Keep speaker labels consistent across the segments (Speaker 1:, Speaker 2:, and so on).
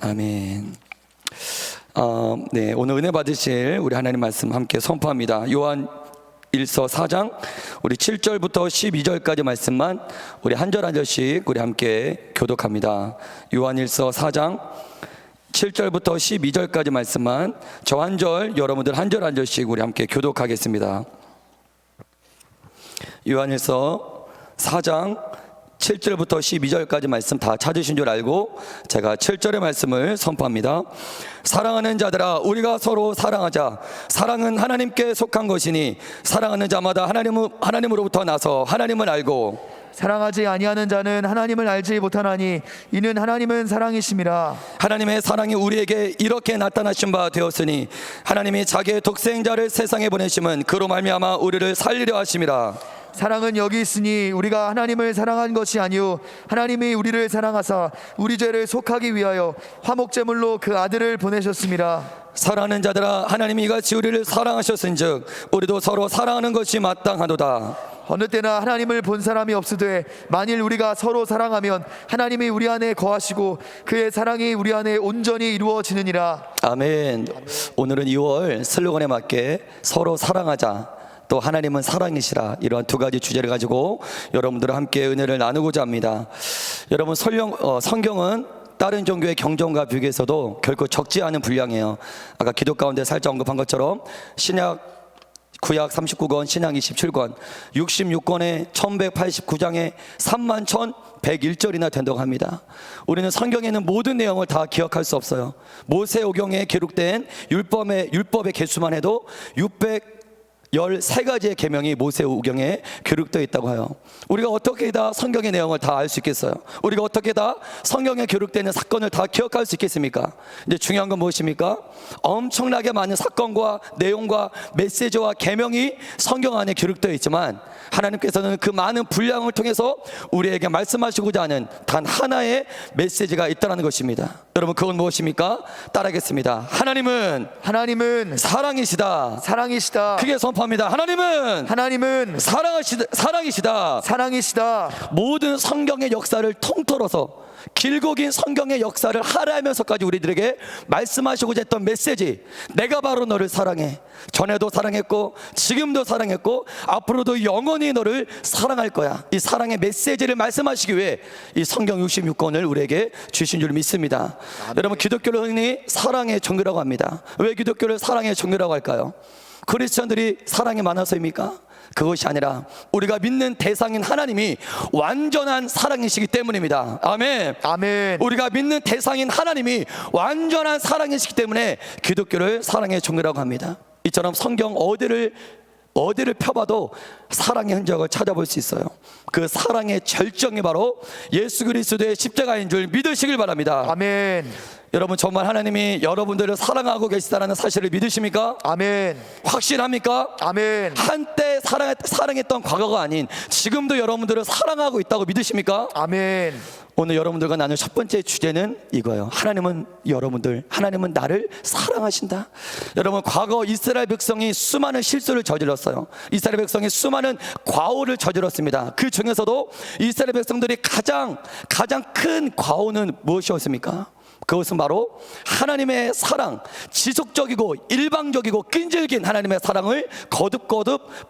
Speaker 1: 아멘. 네, 오늘 은혜 받으실 우리 하나님 말씀 함께 선포합니다. 요한 1서 4장 우리 7절부터 12절까지 말씀만 우리 한 절 한 절씩 우리 함께 교독합니다. 요한 1서 4장 7절부터 12절까지 말씀만 저 한 절, 여러분들 한 절 한 절씩 우리 함께 교독하겠습니다. 요한 1서 4장 7절부터 12절까지 말씀 다 찾으신 줄 알고 제가 7절의 말씀을 선포합니다. 사랑하는 자들아, 우리가 서로 사랑하자. 사랑은 하나님께 속한 것이니 사랑하는 자마다 하나님으로부터 나서 하나님을 알고
Speaker 2: 사랑하지 아니하는 자는 하나님을 알지 못하나니 이는 하나님은 사랑이심이라.
Speaker 1: 하나님의 사랑이 우리에게 이렇게 나타나신 바 되었으니 하나님이 자기의 독생자를 세상에 보내심은 그로 말미암아 우리를 살리려 하심이라.
Speaker 2: 사랑은 여기 있으니 우리가 하나님을 사랑한 것이 아니요 하나님이 우리를 사랑하사 우리 죄를 속하기 위하여 화목제물로 그 아들을 보내셨습니다.
Speaker 1: 사랑하는 자들아, 하나님이 이같이 우리를 사랑하셨은즉 우리도 서로 사랑하는 것이 마땅하도다.
Speaker 2: 어느 때나 하나님을 본 사람이 없으되 만일 우리가 서로 사랑하면 하나님이 우리 안에 거하시고 그의 사랑이 우리 안에 온전히 이루어지느니라.
Speaker 1: 아멘. 오늘은 2월 슬로건에 맞게 서로 사랑하자, 또 하나님은 사랑이시라, 이러한 두 가지 주제를 가지고 여러분들과 함께 은혜를 나누고자 합니다. 여러분, 성경은 다른 종교의 경전과 비교해서도 결코 적지 않은 분량이에요. 아까 기도 가운데 살짝 언급한 것처럼 구약 39권, 신약 27권, 66권에 1189장에 31,101절이나 된다고 합니다. 우리는 성경에는 모든 내용을 다 기억할 수 없어요. 모세오경에 기록된 율법의 개수만 해도 613가지의 계명이 모세오경에 기록되어 있다고 해요. 우리가 어떻게 다 성경의 내용을 다 알 수 있겠어요? 우리가 어떻게 다 성경에 기록되는 사건을 다 기억할 수 있겠습니까? 이제 중요한 건 무엇입니까? 엄청나게 많은 사건과 내용과 메시지와 계명이 성경 안에 기록되어 있지만 하나님께서는 그 많은 분량을 통해서 우리에게 말씀하시고자 하는 단 하나의 메시지가 있다는 것입니다. 여러분, 그건 무엇입니까? 따라하겠습니다. 하나님은 사랑이시다. 크게 선포합니다. 하나님은 사랑이시다. 모든 성경의 역사를 통틀어서 길고 긴 성경의 역사를 하라면서까지 우리들에게 말씀하시고자 했던 메시지, 내가 바로 너를 사랑해. 전에도 사랑했고 지금도 사랑했고 앞으로도 영원히 너를 사랑할 거야. 이 사랑의 메시지를 말씀하시기 위해 이 성경 66권을 우리에게 주신 줄 믿습니다. 여러분, 기독교를 흔히 사랑의 종교라고 합니다. 왜 기독교를 사랑의 종교라고 할까요? 크리스천들이 사랑이 많아서입니까? 그것이 아니라 우리가 믿는 대상인 하나님이 완전한 사랑이시기 때문입니다. 아멘. 우리가 믿는 대상인 하나님이 완전한 사랑이시기 때문에 기독교를 사랑의 종교라고 합니다. 이처럼 성경 어디를 펴봐도 사랑의 흔적을 찾아볼 수 있어요. 그 사랑의 절정이 바로 예수 그리스도의 십자가인 줄 믿으시길 바랍니다.
Speaker 2: 아멘.
Speaker 1: 여러분, 정말 하나님이 여러분들을 사랑하고 계시다는 사실을 믿으십니까?
Speaker 2: 아멘.
Speaker 1: 확실합니까?
Speaker 2: 아멘.
Speaker 1: 한때 사랑했던 과거가 아닌 지금도 여러분들을 사랑하고 있다고 믿으십니까?
Speaker 2: 아멘.
Speaker 1: 오늘 여러분들과 나눌 첫 번째 주제는 이거예요. 하나님은 나를 사랑하신다. 여러분, 과거 이스라엘 백성이 수많은 실수를 저질렀어요. 이스라엘 백성이 수많은 과오를 저질렀습니다. 그 중에서도 이스라엘 백성들이 가장 큰 과오는 무엇이었습니까? 그것은 바로 하나님의 사랑, 지속적이고 일방적이고 끈질긴 하나님의 사랑을 거듭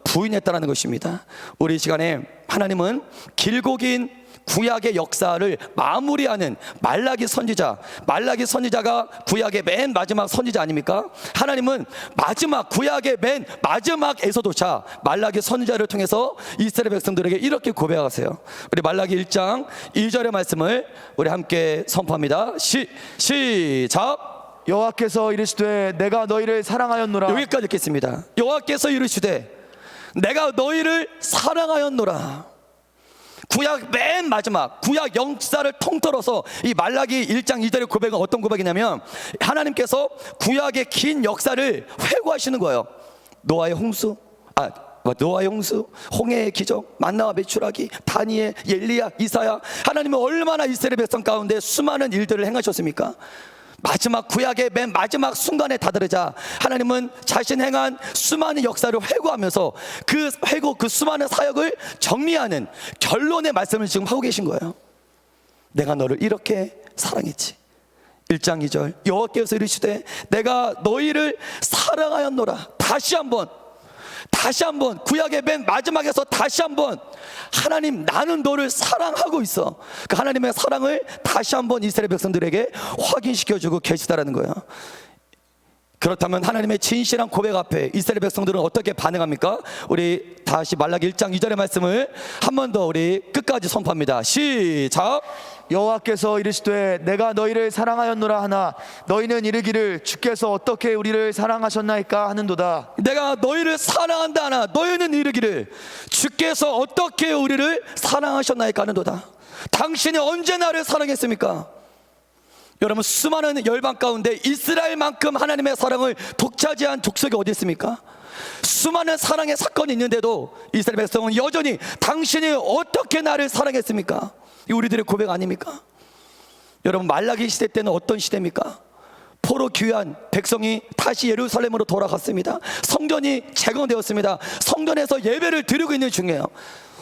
Speaker 1: 부인했다는 것입니다. 우리 이 시간에 하나님은 길고 긴 구약의 역사를 마무리하는 말라기 선지자가 구약의 맨 마지막 선지자 아닙니까? 하나님은 구약의 맨 마지막에서도차 말라기 선지자를 통해서 이스라엘 백성들에게 이렇게 고백하세요. 우리 말라기 1장 2절의 말씀을 우리 함께 선포합니다. 시작.
Speaker 2: 여호와께서 이르시되 내가 너희를 사랑하였노라.
Speaker 1: 여기까지 읽겠습니다. 여호와께서 이르시되 내가 너희를 사랑하였노라. 구약 맨 마지막 구약 역사를 통틀어서 이 말라기 1장 2절의 고백은 어떤 고백이냐면 하나님께서 구약의 긴 역사를 회고하시는 거예요. 노아의 홍수, 홍해의 기적, 만나와 메추라기, 다니엘, 엘리야, 이사야. 하나님은 얼마나 이스라엘 백성 가운데 수많은 일들을 행하셨습니까? 마지막 구약의 맨 마지막 순간에 다다르자 하나님은 자신 행한 수많은 역사를 회고하면서 그 수많은 사역을 정리하는 결론의 말씀을 지금 하고 계신 거예요. 내가 너를 이렇게 사랑했지. 1장 2절 여호와께서 이르시되 내가 너희를 사랑하였노라. 다시 한번 구약의 맨 마지막에서 다시 한번 하나님 나는 너를 사랑하고 있어. 그 하나님의 사랑을 다시 한번 이스라엘 백성들에게 확인시켜주고 계시다라는 거예요. 그렇다면 하나님의 진실한 고백 앞에 이스라엘 백성들은 어떻게 반응합니까? 우리 다시 말라기 1장 2절의 말씀을 한 번 더 우리 끝까지 선포합니다. 시작.
Speaker 2: 여호와께서 이르시되 내가 너희를 사랑하였노라 하나 너희는 이르기를 주께서 어떻게 우리를 사랑하셨나이까 하는도다.
Speaker 1: 내가 너희를 사랑한다 하나 너희는 이르기를 주께서 어떻게 우리를 사랑하셨나이까 하는도다. 당신이 언제 나를 사랑했습니까? 여러분, 수많은 열방 가운데 이스라엘만큼 하나님의 사랑을 독차지한 족속이 어디 있습니까? 수많은 사랑의 사건이 있는데도 이스라엘 백성은 여전히 당신이 어떻게 나를 사랑했습니까? 이 우리들의 고백 아닙니까? 여러분, 말라기 시대 때는 어떤 시대입니까? 포로 귀환 백성이 다시 예루살렘으로 돌아갔습니다. 성전이 재건되었습니다. 성전에서 예배를 드리고 있는 중이에요.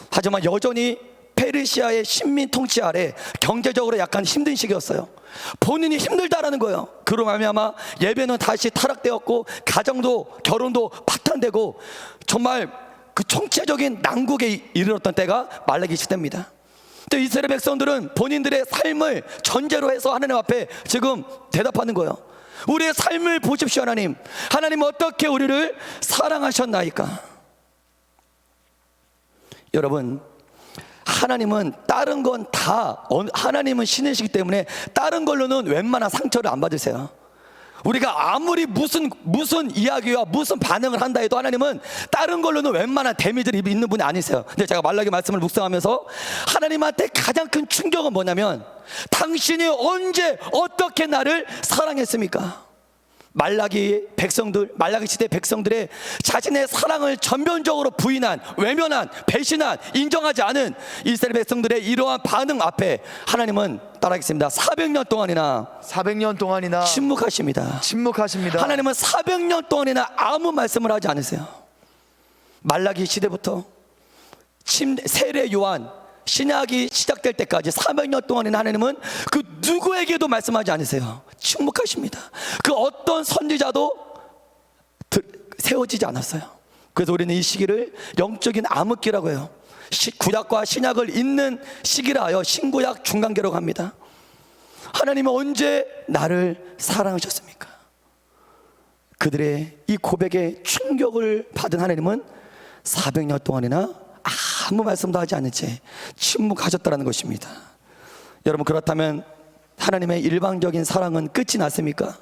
Speaker 1: 하지만 여전히 페르시아의 식민 통치 아래 경제적으로 약간 힘든 시기였어요. 본인이 힘들다라는 거예요. 그로 말미암아 예배는 다시 타락되었고 가정도 결혼도 파탄되고 정말 그 총체적인 난국에 이르렀던 때가 말라기 시대입니다. 근데 이스라엘 백성들은 본인들의 삶을 전제로 해서 하나님 앞에 지금 대답하는 거예요. 우리의 삶을 보십시오. 하나님 어떻게 우리를 사랑하셨나이까? 여러분, 하나님은 다른 건 다 하나님은 신이시기 때문에 다른 걸로는 웬만한 상처를 안 받으세요. 우리가 아무리 무슨 이야기와 무슨 반응을 한다 해도 하나님은 다른 걸로는 웬만한 데미지를 있는 분이 아니세요. 근데 제가 말라기 말씀을 묵상하면서 하나님한테 가장 큰 충격은 뭐냐면 당신이 언제 어떻게 나를 사랑했습니까? 말라기 시대 백성들의 자신의 사랑을 전면적으로 부인한, 외면한, 배신한, 인정하지 않은 이스라엘 백성들의 이러한 반응 앞에 하나님은 따라하겠습니다. 400년 동안이나 침묵하십니다. 하나님은 400년 동안이나 아무 말씀을 하지 않으세요. 말라기 시대부터 세례 요한 신약이 시작될 때까지 400년 동안이나 하나님은 그 누구에게도 말씀하지 않으세요. 침묵하십니다. 그 어떤 선지자도 세워지지 않았어요. 그래서 우리는 이 시기를 영적인 암흑기라고 해요. 구약과 신약을 잇는 시기라 하여 신구약 중간계라고 합니다. 하나님은 언제 나를 사랑하셨습니까? 그들의 이 고백에 충격을 받은 하나님은 400년 동안이나 아무 말씀도 하지 않은 채 침묵하셨다는 것입니다. 여러분, 그렇다면 하나님의 일방적인 사랑은 끝이 났습니까?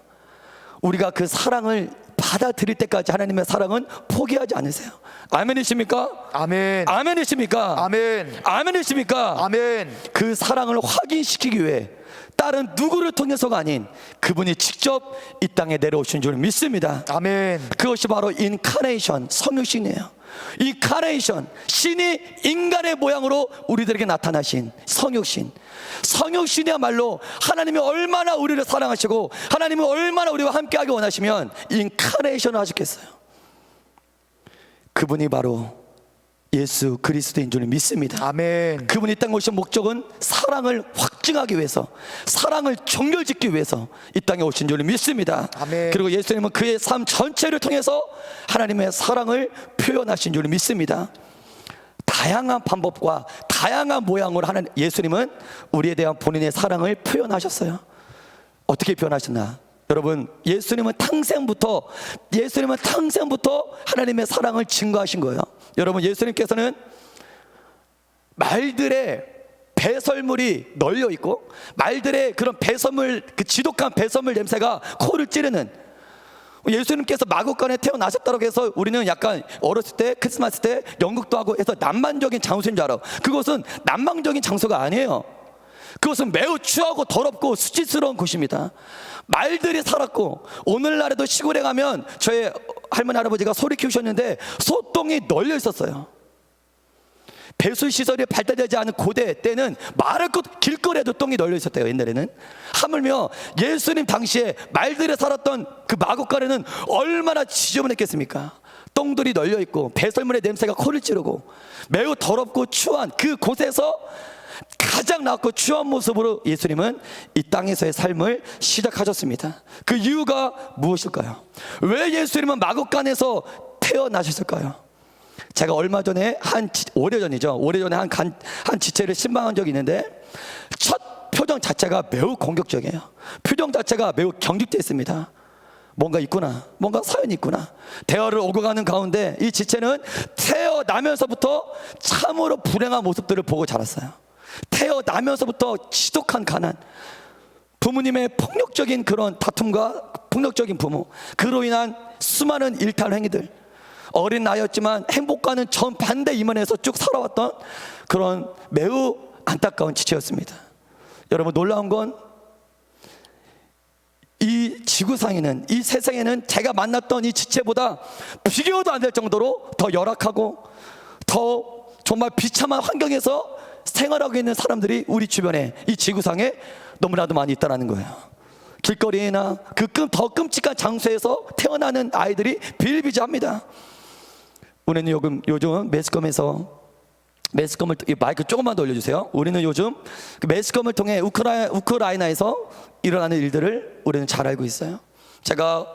Speaker 1: 우리가 그 사랑을 받아들일 때까지 하나님의 사랑은 포기하지 않으세요. 아멘이십니까?
Speaker 2: 아멘.
Speaker 1: 아멘이십니까?
Speaker 2: 아멘.
Speaker 1: 아멘이십니까?
Speaker 2: 아멘.
Speaker 1: 그 사랑을 확인시키기 위해 다른 누구를 통해서가 아닌 그분이 직접 이 땅에 내려오신 줄 믿습니다.
Speaker 2: 아멘.
Speaker 1: 그것이 바로 인카네이션, 성육신이에요. 인카네이션, 신이 인간의 모양으로 우리들에게 나타나신 성육신이야말로 하나님이 얼마나 우리를 사랑하시고 하나님이 얼마나 우리와 함께하기 원하시면 인카네이션을 하셨겠어요. 그분이 바로 예수 그리스도인 줄 믿습니다.
Speaker 2: 아멘.
Speaker 1: 그분이 이 땅에 오신 목적은 사랑을 확증하기 위해서, 사랑을 정결짓기 위해서 이 땅에 오신 줄 믿습니다.
Speaker 2: 아멘.
Speaker 1: 그리고 예수님은 그의 삶 전체를 통해서 하나님의 사랑을 표현하신 줄 믿습니다. 다양한 방법과 다양한 모양으로 하는 예수님은 우리에 대한 본인의 사랑을 표현하셨어요. 어떻게 표현하셨나? 여러분, 예수님은 탕생부터 하나님의 사랑을 증거하신 거예요. 여러분, 예수님께서는 말들의 배설물이 널려 있고 말들의 그런 배설물, 그 지독한 배설물 냄새가 코를 찌르는, 예수님께서 마구간에 태어나셨다고 해서 우리는 약간 어렸을 때 크리스마스 때 연극도 하고 해서 낭만적인 장소인 줄 알아. 그것은 낭만적인 장소가 아니에요. 그것은 매우 추하고 더럽고 수치스러운 곳입니다. 말들이 살았고, 오늘날에도 시골에 가면 저의 할머니 할아버지가 소리 키우셨는데 소똥이 널려 있었어요. 배수시설이 발달되지 않은 고대 때는 말할 것 길거리에도 똥이 널려 있었대요. 옛날에는. 하물며 예수님 당시에 말들이 살았던 그 마곡간에는 얼마나 지저분했겠습니까? 똥들이 널려 있고 배설물의 냄새가 코를 찌르고 매우 더럽고 추한 그 곳에서 가장 낮고 추한 모습으로 예수님은 이 땅에서의 삶을 시작하셨습니다. 그 이유가 무엇일까요? 왜 예수님은 마구간에서 태어나셨을까요? 제가 얼마 전에 오래전에 한 지체를 신방한 적이 있는데 첫 표정 자체가 매우 공격적이에요. 표정 자체가 매우 경직되어 있습니다. 뭔가 있구나, 뭔가 사연이 있구나. 대화를 오고 가는 가운데 이 지체는 태어나면서부터 참으로 불행한 모습들을 보고 자랐어요. 태어나면서부터 지독한 가난, 부모님의 폭력적인 그런 다툼과 폭력적인 부모, 그로 인한 수많은 일탈 행위들, 어린 나이였지만 행복과는 정반대 이면에서 쭉 살아왔던 그런 매우 안타까운 지체였습니다. 여러분, 놀라운 건 이 지구상에는, 이 세상에는 제가 만났던 이 지체보다 비교도 안 될 정도로 더 열악하고 더 정말 비참한 환경에서 생활하고 있는 사람들이 우리 주변에, 이 지구상에 너무나도 많이 있다는 거예요. 길거리나 더 끔찍한 장소에서 태어나는 아이들이 비일비재합니다. 우리는 요즘 매스컴을, 마이크 조금만 더 올려주세요. 우리는 요즘 그 매스컴을 통해 우크라이나에서 일어나는 일들을 우리는 잘 알고 있어요. 제가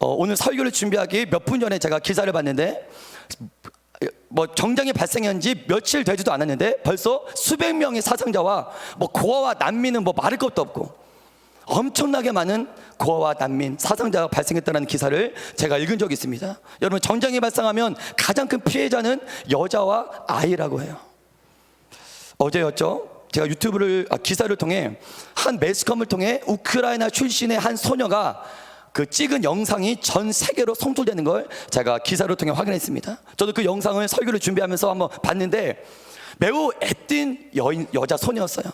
Speaker 1: 오늘 설교를 준비하기 몇 분 전에 제가 기사를 봤는데, 뭐 정장이 발생한 지 며칠 되지도 않았는데 벌써 수백 명의 사상자와 뭐 고아와 난민은 뭐 말할 것도 없고 엄청나게 많은 고아와 난민, 사상자가 발생했다는 기사를 제가 읽은 적이 있습니다. 여러분, 정장이 발생하면 가장 큰 피해자는 여자와 아이라고 해요. 어제였죠. 제가 기사를 통해 한 매스컴을 통해 우크라이나 출신의 한 소녀가 그 찍은 영상이 전 세계로 송출되는 걸 제가 기사를 통해 확인했습니다. 저도 그 영상을 설교를 준비하면서 한번 봤는데 매우 애띤 여자 소녀였어요.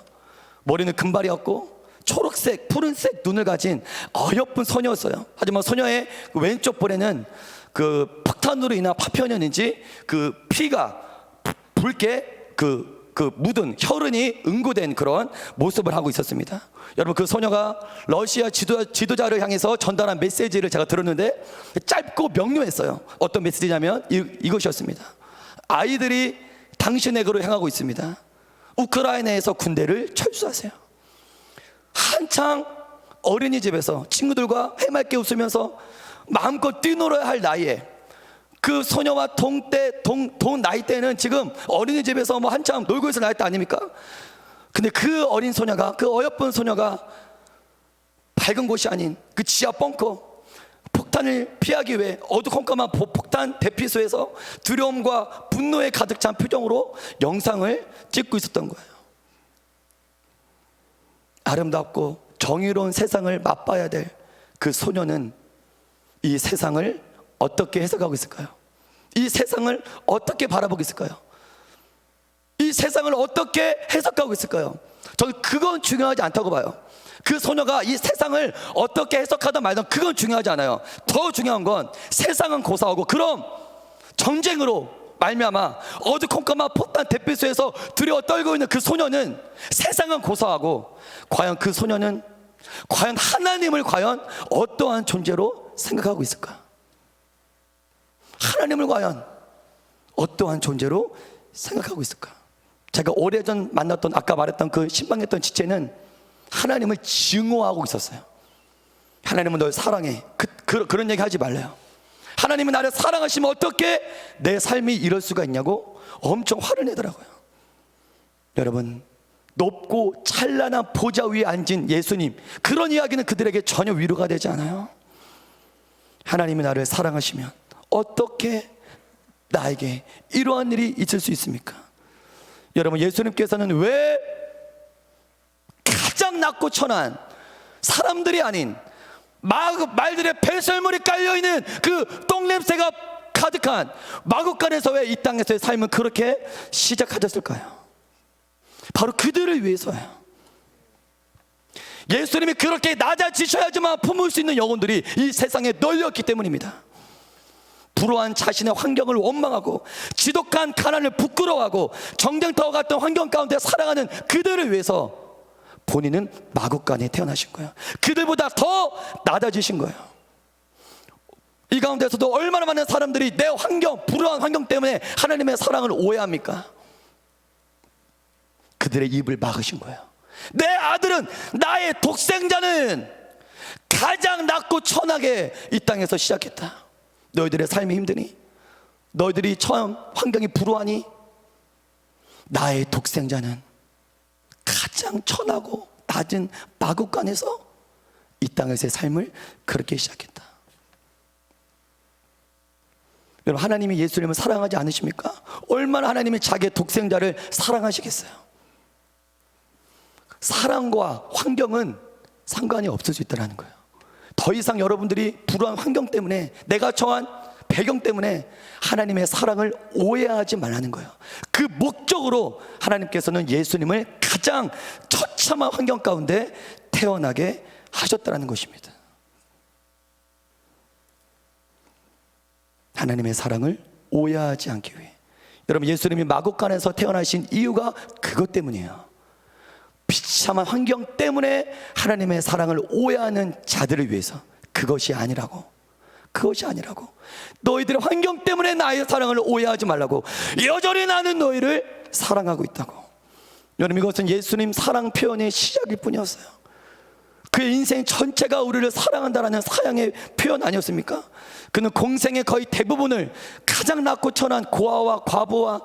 Speaker 1: 머리는 금발이었고 초록색, 푸른색 눈을 가진 어여쁜 소녀였어요. 하지만 소녀의 왼쪽 볼에는 그 폭탄으로 인한 파편이었는지 그 피가 붉게 묻은 혈흔이 응고된 그런 모습을 하고 있었습니다. 여러분, 그 소녀가 러시아 지도자를 향해서 전달한 메시지를 제가 들었는데 짧고 명료했어요. 어떤 메시지냐면 이것이었습니다. 아이들이 당신에게로 향하고 있습니다. 우크라이나에서 군대를 철수하세요. 한창 어린이집에서 친구들과 해맑게 웃으면서 마음껏 뛰놀아야 할 나이에 그 소녀와 동 나이대는 지금 어린이집에서 뭐 한참 놀고 있을 나이대 아닙니까? 근데 그 어린 소녀가, 그 어여쁜 소녀가 밝은 곳이 아닌 그 지하 벙커, 폭탄을 피하기 위해 어두컴컴한 폭탄 대피소에서 두려움과 분노에 가득 찬 표정으로 영상을 찍고 있었던 거예요. 아름답고 정의로운 세상을 맛봐야 될 그 소녀는 이 세상을 어떻게 해석하고 있을까요? 이 세상을 어떻게 바라보고 있을까요? 이 세상을 어떻게 해석하고 있을까요? 저는 그건 중요하지 않다고 봐요. 그 소녀가 이 세상을 어떻게 해석하든 말든 그건 중요하지 않아요. 더 중요한 건 세상은 고사하고 그럼 전쟁으로 말미암아 어두컴컴한 폭탄 대피소에서 두려워 떨고 있는 그 소녀는, 세상은 고사하고 과연 그 소녀는 과연 하나님을 과연 어떠한 존재로 생각하고 있을까? 하나님을 과연 어떠한 존재로 생각하고 있을까? 제가 오래전 만났던, 아까 말했던 그 신방했던 지체는 하나님을 증오하고 있었어요. 하나님은 널 사랑해. 그런 얘기 하지 말래요. 하나님은 나를 사랑하시면 어떻게 내 삶이 이럴 수가 있냐고 엄청 화를 내더라고요. 여러분, 높고 찬란한 보좌 위에 앉은 예수님, 그런 이야기는 그들에게 전혀 위로가 되지 않아요. 하나님이 나를 사랑하시면 어떻게 나에게 이러한 일이 있을 수 있습니까? 여러분, 예수님께서는 왜 가장 낮고 천한 사람들이 아닌 말들의 배설물이 깔려있는 그 똥냄새가 가득한 마구간에서 왜 이 땅에서의 삶은 그렇게 시작하셨을까요? 바로 그들을 위해서예요. 예수님이 그렇게 낮아지셔야지만 품을 수 있는 영혼들이 이 세상에 널렸기 때문입니다. 불우한 자신의 환경을 원망하고 지독한 가난을 부끄러워하고 정쟁터와 같은 환경 가운데 살아가는 그들을 위해서 본인은 마구간에 태어나신 거예요. 그들보다 더 낮아지신 거예요. 이 가운데서도 얼마나 많은 사람들이 내 환경, 불우한 환경 때문에 하나님의 사랑을 오해합니까? 그들의 입을 막으신 거예요. 내 아들은, 나의 독생자는 가장 낮고 천하게 이 땅에서 시작했다. 너희들의 삶이 힘드니? 너희들이 처음 환경이 불우하니? 나의 독생자는 가장 천하고 낮은 마국간에서 이 땅에서의 삶을 그렇게 시작했다. 여러분, 하나님이 예수님을 사랑하지 않으십니까? 얼마나 하나님이 자기의 독생자를 사랑하시겠어요? 사랑과 환경은 상관이 없을 수 있다는 거예요. 더 이상 여러분들이 불우한 환경 때문에, 내가 처한 배경 때문에 하나님의 사랑을 오해하지 말라는 거예요. 그 목적으로 하나님께서는 예수님을 가장 처참한 환경 가운데 태어나게 하셨다는 것입니다. 하나님의 사랑을 오해하지 않기 위해. 여러분, 예수님이 마국간에서 태어나신 이유가 그것 때문이에요. 비참한 환경 때문에 하나님의 사랑을 오해하는 자들을 위해서. 그것이 아니라고. 너희들의 환경 때문에 나의 사랑을 오해하지 말라고. 여전히 나는 너희를 사랑하고 있다고. 여러분, 이것은 예수님 사랑 표현의 시작일 뿐이었어요. 그의 인생 전체가 우리를 사랑한다라는 사랑의 표현 아니었습니까? 그는 공생의 거의 대부분을 가장 낮고 천한 고아와 과부와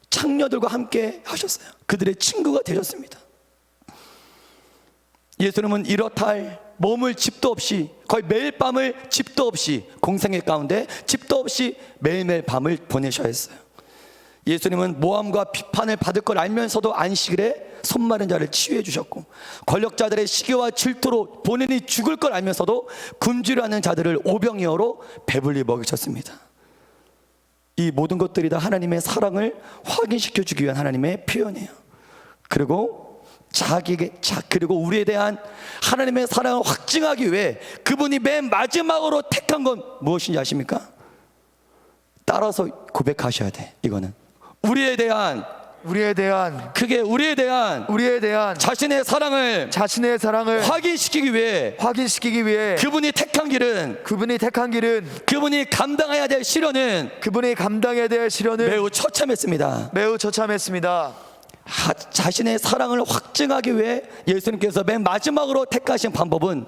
Speaker 1: 창녀들과 함께 하셨어요. 그들의 친구가 되셨습니다. 예수님은 이렇다 할 머물 집도 없이, 거의 매일 밤을 집도 없이, 공생의 가운데 집도 없이 매일매일 밤을 보내셔야 했어요. 예수님은 모함과 비판을 받을 걸 알면서도 안식일에 손마른 자를 치유해 주셨고, 권력자들의 시기와 질투로 본인이 죽을 걸 알면서도 굶주려하는 자들을 오병이어로 배불리 먹이셨습니다. 이 모든 것들이 다 하나님의 사랑을 확인시켜 주기 위한 하나님의 표현이에요. 그리고 그리고 우리에 대한 하나님의 사랑을 확증하기 위해 그분이 맨 마지막으로 택한 건 무엇인지 아십니까? 따라서 고백하셔야 돼. 이거는 우리에 대한 자신의 사랑을 확인시키기 위해 그분이 택한 길은 그분이 감당해야 될 시련은 매우 처참했습니다. 자신의 사랑을 확증하기 위해 예수님께서 맨 마지막으로 택하신 방법은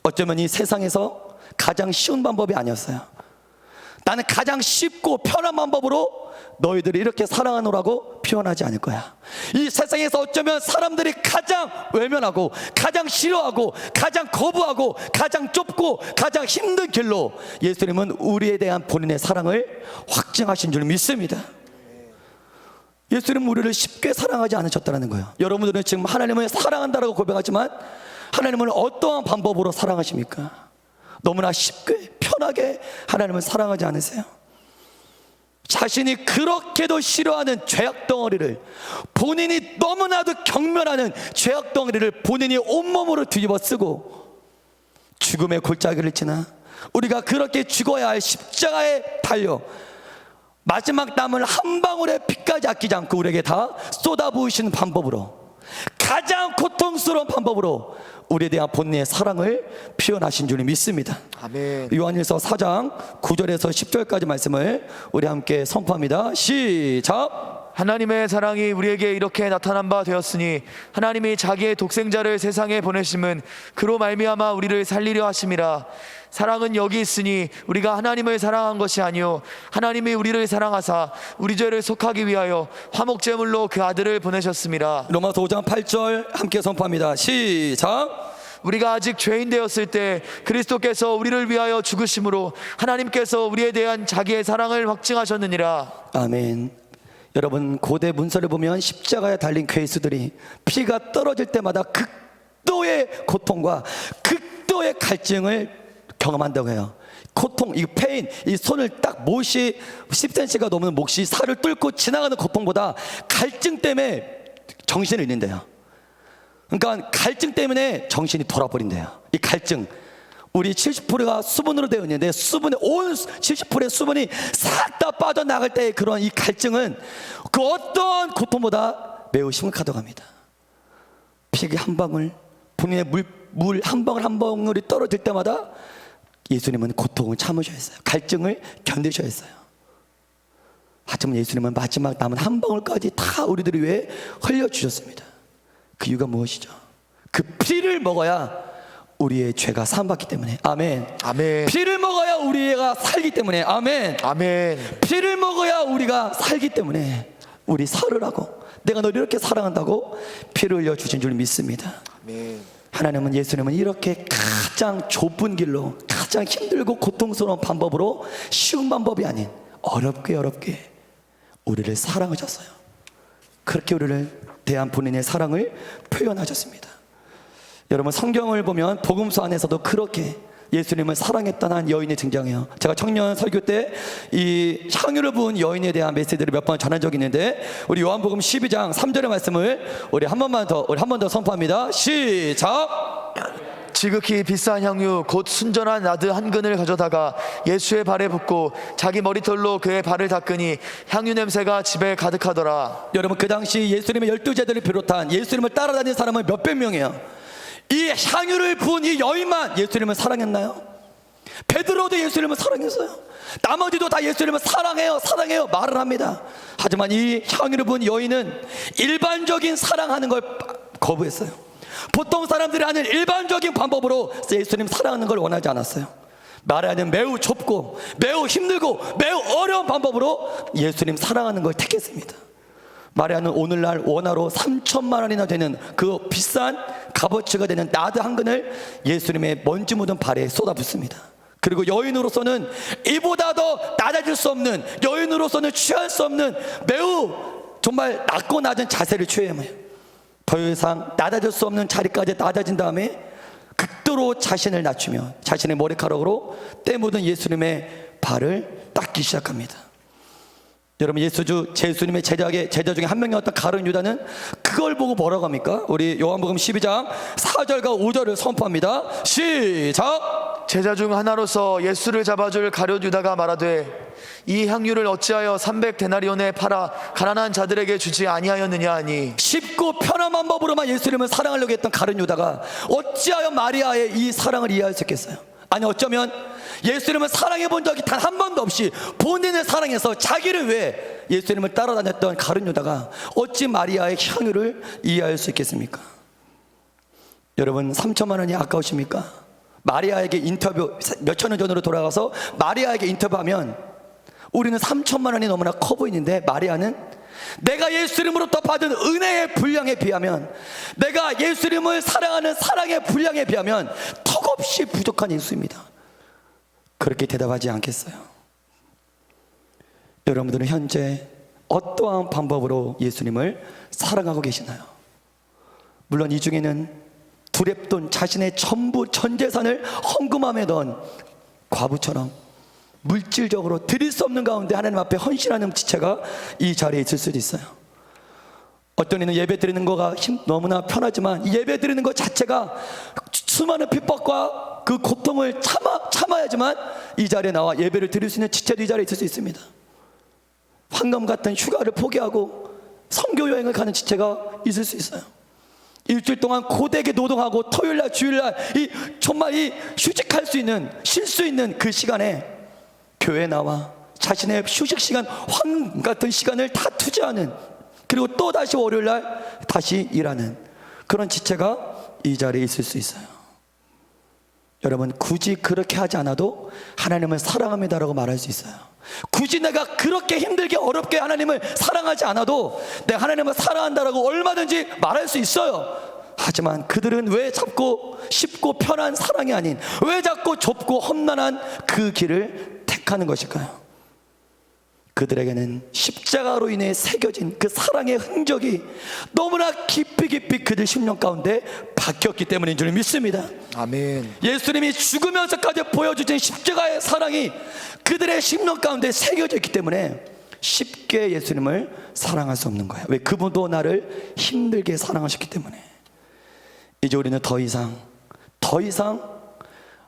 Speaker 1: 어쩌면 이 세상에서 가장 쉬운 방법이 아니었어요. 나는 가장 쉽고 편한 방법으로 너희들이 이렇게 사랑하노라고 표현하지 않을 거야. 이 세상에서 어쩌면 사람들이 가장 외면하고 가장 싫어하고 가장 거부하고 가장 좁고 가장 힘든 길로 예수님은 우리에 대한 본인의 사랑을 확증하신 줄 믿습니다. 예수님은 우리를 쉽게 사랑하지 않으셨다는 거예요. 여러분들은 지금 하나님을 사랑한다라고 고백하지만 하나님은 어떠한 방법으로 사랑하십니까? 너무나 쉽게 편하게 하나님을 사랑하지 않으세요? 자신이 그렇게도 싫어하는 죄악 덩어리를, 본인이 너무나도 경멸하는 죄악 덩어리를 본인이 온몸으로 뒤집어 쓰고 죽음의 골짜기를 지나 우리가 그렇게 죽어야 할 십자가에 달려 마지막 땀을 한 방울의 피까지 아끼지 않고 우리에게 다 쏟아부으시는 방법으로, 가장 고통스러운 방법으로 우리에 대한 본인의 사랑을 표현하신 줄 믿습니다.
Speaker 2: 아멘.
Speaker 1: 요한일서 4장 9절에서 10절까지 말씀을 우리 함께 선포합니다. 시작.
Speaker 2: 하나님의 사랑이 우리에게 이렇게 나타난 바 되었으니 하나님이 자기의 독생자를 세상에 보내심은 그로 말미암아 우리를 살리려 하심이라. 사랑은 여기 있으니 우리가 하나님을 사랑한 것이 아니요 하나님이 우리를 사랑하사 우리 죄를 속하기 위하여 화목제물로 그 아들을 보내셨습니다.
Speaker 1: 로마서 5장 8절 함께 선포합니다. 시작.
Speaker 2: 우리가 아직 죄인 되었을 때 그리스도께서 우리를 위하여 죽으심으로 하나님께서 우리에 대한 자기의 사랑을 확증하셨느니라.
Speaker 1: 아멘. 여러분, 고대 문서를 보면 십자가에 달린 괴수들이 피가 떨어질 때마다 극도의 고통과 극도의 갈증을 경험한다고 해요. 고통, 이 페인, 이 손을 딱 못이 10cm가 넘는 몫이 살을 뚫고 지나가는 고통보다 갈증 때문에 정신을 잃는데요. 그러니까 갈증 때문에 정신이 돌아버린대요. 이 갈증, 우리 70%가 수분으로 되어 있는데 수분의 온 70%의 수분이 싹 다 빠져나갈 때의 그런 이 갈증은 그 어떤 고통보다 매우 심각하다고 합니다. 피가 한 방울, 본인의 물 한 방울 한 방울이 떨어질 때마다 예수님은 고통을 참으셔야 했어요. 갈증을 견디셔야 했어요. 하지만 예수님은 마지막 남은 한 방울까지 다 우리들을 위해 흘려주셨습니다. 그 이유가 무엇이죠? 그 피를 먹어야 우리의 죄가 사함받기 때문에. 아멘.
Speaker 2: 아멘.
Speaker 1: 피를 먹어야 우리가 살기 때문에. 아멘.
Speaker 2: 아멘.
Speaker 1: 피를 먹어야 우리가 살기 때문에 우리 살으라고, 내가 너를 이렇게 사랑한다고 피를 흘려주신 줄 믿습니다.
Speaker 2: 아멘.
Speaker 1: 하나님은, 예수님은 이렇게 가장 좁은 길로, 가장 힘들고 고통스러운 방법으로, 쉬운 방법이 아닌 어렵게 우리를 사랑하셨어요. 그렇게 우리를 대한 본인의 사랑을 표현하셨습니다. 여러분, 성경을 보면 복음서 안에서도 그렇게 예수님을 사랑했던 한 여인이 등장해요. 제가 청년 설교 때 이 향유를 부은 여인에 대한 메시지를 몇 번 전한 적이 있는데, 우리 요한복음 12장 3절의 말씀을 우리 한 번 더 선포합니다. 시작.
Speaker 2: 지극히 비싼 향유 곧 순전한 나드 한 근을 가져다가 예수의 발에 붓고 자기 머리털로 그의 발을 닦으니 향유 냄새가 집에 가득하더라.
Speaker 1: 여러분, 그 당시 예수님의 12제자를 비롯한 예수님을 따라다니는 사람은 몇백 명이에요. 이 향유를 부은 이 여인만 예수님을 사랑했나요? 베드로도 예수님을 사랑했어요. 나머지도 다 예수님을 사랑해요 말을 합니다. 하지만 이 향유를 부은 여인은 일반적인 사랑하는 걸 거부했어요. 보통 사람들이 하는 일반적인 방법으로 예수님 사랑하는 걸 원하지 않았어요. 마리아는 매우 좁고 매우 힘들고 매우 어려운 방법으로 예수님 사랑하는 걸 택했습니다. 마리아는 오늘날 원화로 3천만 원이나 되는 그 비싼 값어치가 되는 나드 한 근을 예수님의 먼지 묻은 발에 쏟아붓습니다. 그리고 여인으로서는 이보다 더 낮아질 수 없는, 여인으로서는 취할 수 없는 매우 정말 낮고 낮은 자세를 취해요. 더 이상 낮아질 수 없는 자리까지 낮아진 다음에 극도로 자신을 낮추며 자신의 머리카락으로 때 묻은 예수님의 발을 닦기 시작합니다. 여러분, 예수님의 제자 중에 한 명이었던 가룟 유다는 그걸 보고 뭐라고 합니까? 우리 요한복음 12장 4절과 5절을 선포합니다. 시작.
Speaker 2: 제자 중 하나로서 예수를 잡아줄 가룟 유다가 말하되 이 향유를 어찌하여 300데나리온에 팔아 가난한 자들에게 주지 아니하였느냐 하니,
Speaker 1: 쉽고 편한 방법으로만 예수님을 사랑하려고 했던 가룟 유다가 어찌하여 마리아의 이 사랑을 이해할 수 있겠어요? 아니, 어쩌면 예수님을 사랑해 본 적이 단 한 번도 없이 본인을 사랑해서 자기를 위해 예수님을 따라다녔던 가룟 유다가 어찌 마리아의 향유를 이해할 수 있겠습니까? 여러분, 3천만 원이 아까우십니까? 마리아에게 인터뷰, 몇천 년 전으로 돌아가서 마리아에게 인터뷰하면 우리는 3천만 원이 너무나 커 보이는데, 마리아는 내가 예수님으로부터 받은 은혜의 분량에 비하면, 내가 예수님을 사랑하는 사랑의 분량에 비하면 턱없이 부족한 인수입니다. 그렇게 대답하지 않겠어요? 여러분들은 현재 어떠한 방법으로 예수님을 사랑하고 계시나요? 물론 이 중에는 두렵던 자신의 전부 전 재산을 헌금함에 넣은 과부처럼 물질적으로 드릴 수 없는 가운데 하나님 앞에 헌신하는 지체가 이 자리에 있을 수도 있어요. 어떤 이는 예배 드리는 거가 너무나 편하지만 이 예배 드리는 것 자체가 수많은 핍박과 그 고통을 참아야지만 이 자리에 나와 예배를 드릴 수 있는 지체도 이 자리에 있을 수 있습니다. 황금 같은 휴가를 포기하고 선교 여행을 가는 지체가 있을 수 있어요. 일주일 동안 고되게 노동하고 토요일날 주일날 정말 이 휴직할 수 있는, 쉴 수 있는 그 시간에 교회에 나와 자신의 휴식 시간, 황금 같은 시간을 다 투자하는, 그리고 또 다시 월요일날 다시 일하는 그런 지체가 이 자리에 있을 수 있어요. 여러분, 굳이 그렇게 하지 않아도 하나님을 사랑합니다라고 말할 수 있어요. 굳이 내가 그렇게 힘들게 어렵게 하나님을 사랑하지 않아도 내가 하나님을 사랑한다라고 얼마든지 말할 수 있어요. 하지만 그들은 왜 자꾸 쉽고 편한 사랑이 아닌, 왜 자꾸 좁고 험난한 그 길을 택하는 것일까요? 그들에게는 십자가로 인해 새겨진 그 사랑의 흔적이 너무나 깊이 그들 심령 가운데 박혔기 때문인 줄 믿습니다.
Speaker 2: 아멘.
Speaker 1: 예수님이 죽으면서까지 보여주신 십자가의 사랑이 그들의 심령 가운데 새겨져 있기 때문에 쉽게 예수님을 사랑할 수 없는 거예요. 왜? 그분도 나를 힘들게 사랑하셨기 때문에. 이제 우리는 더 이상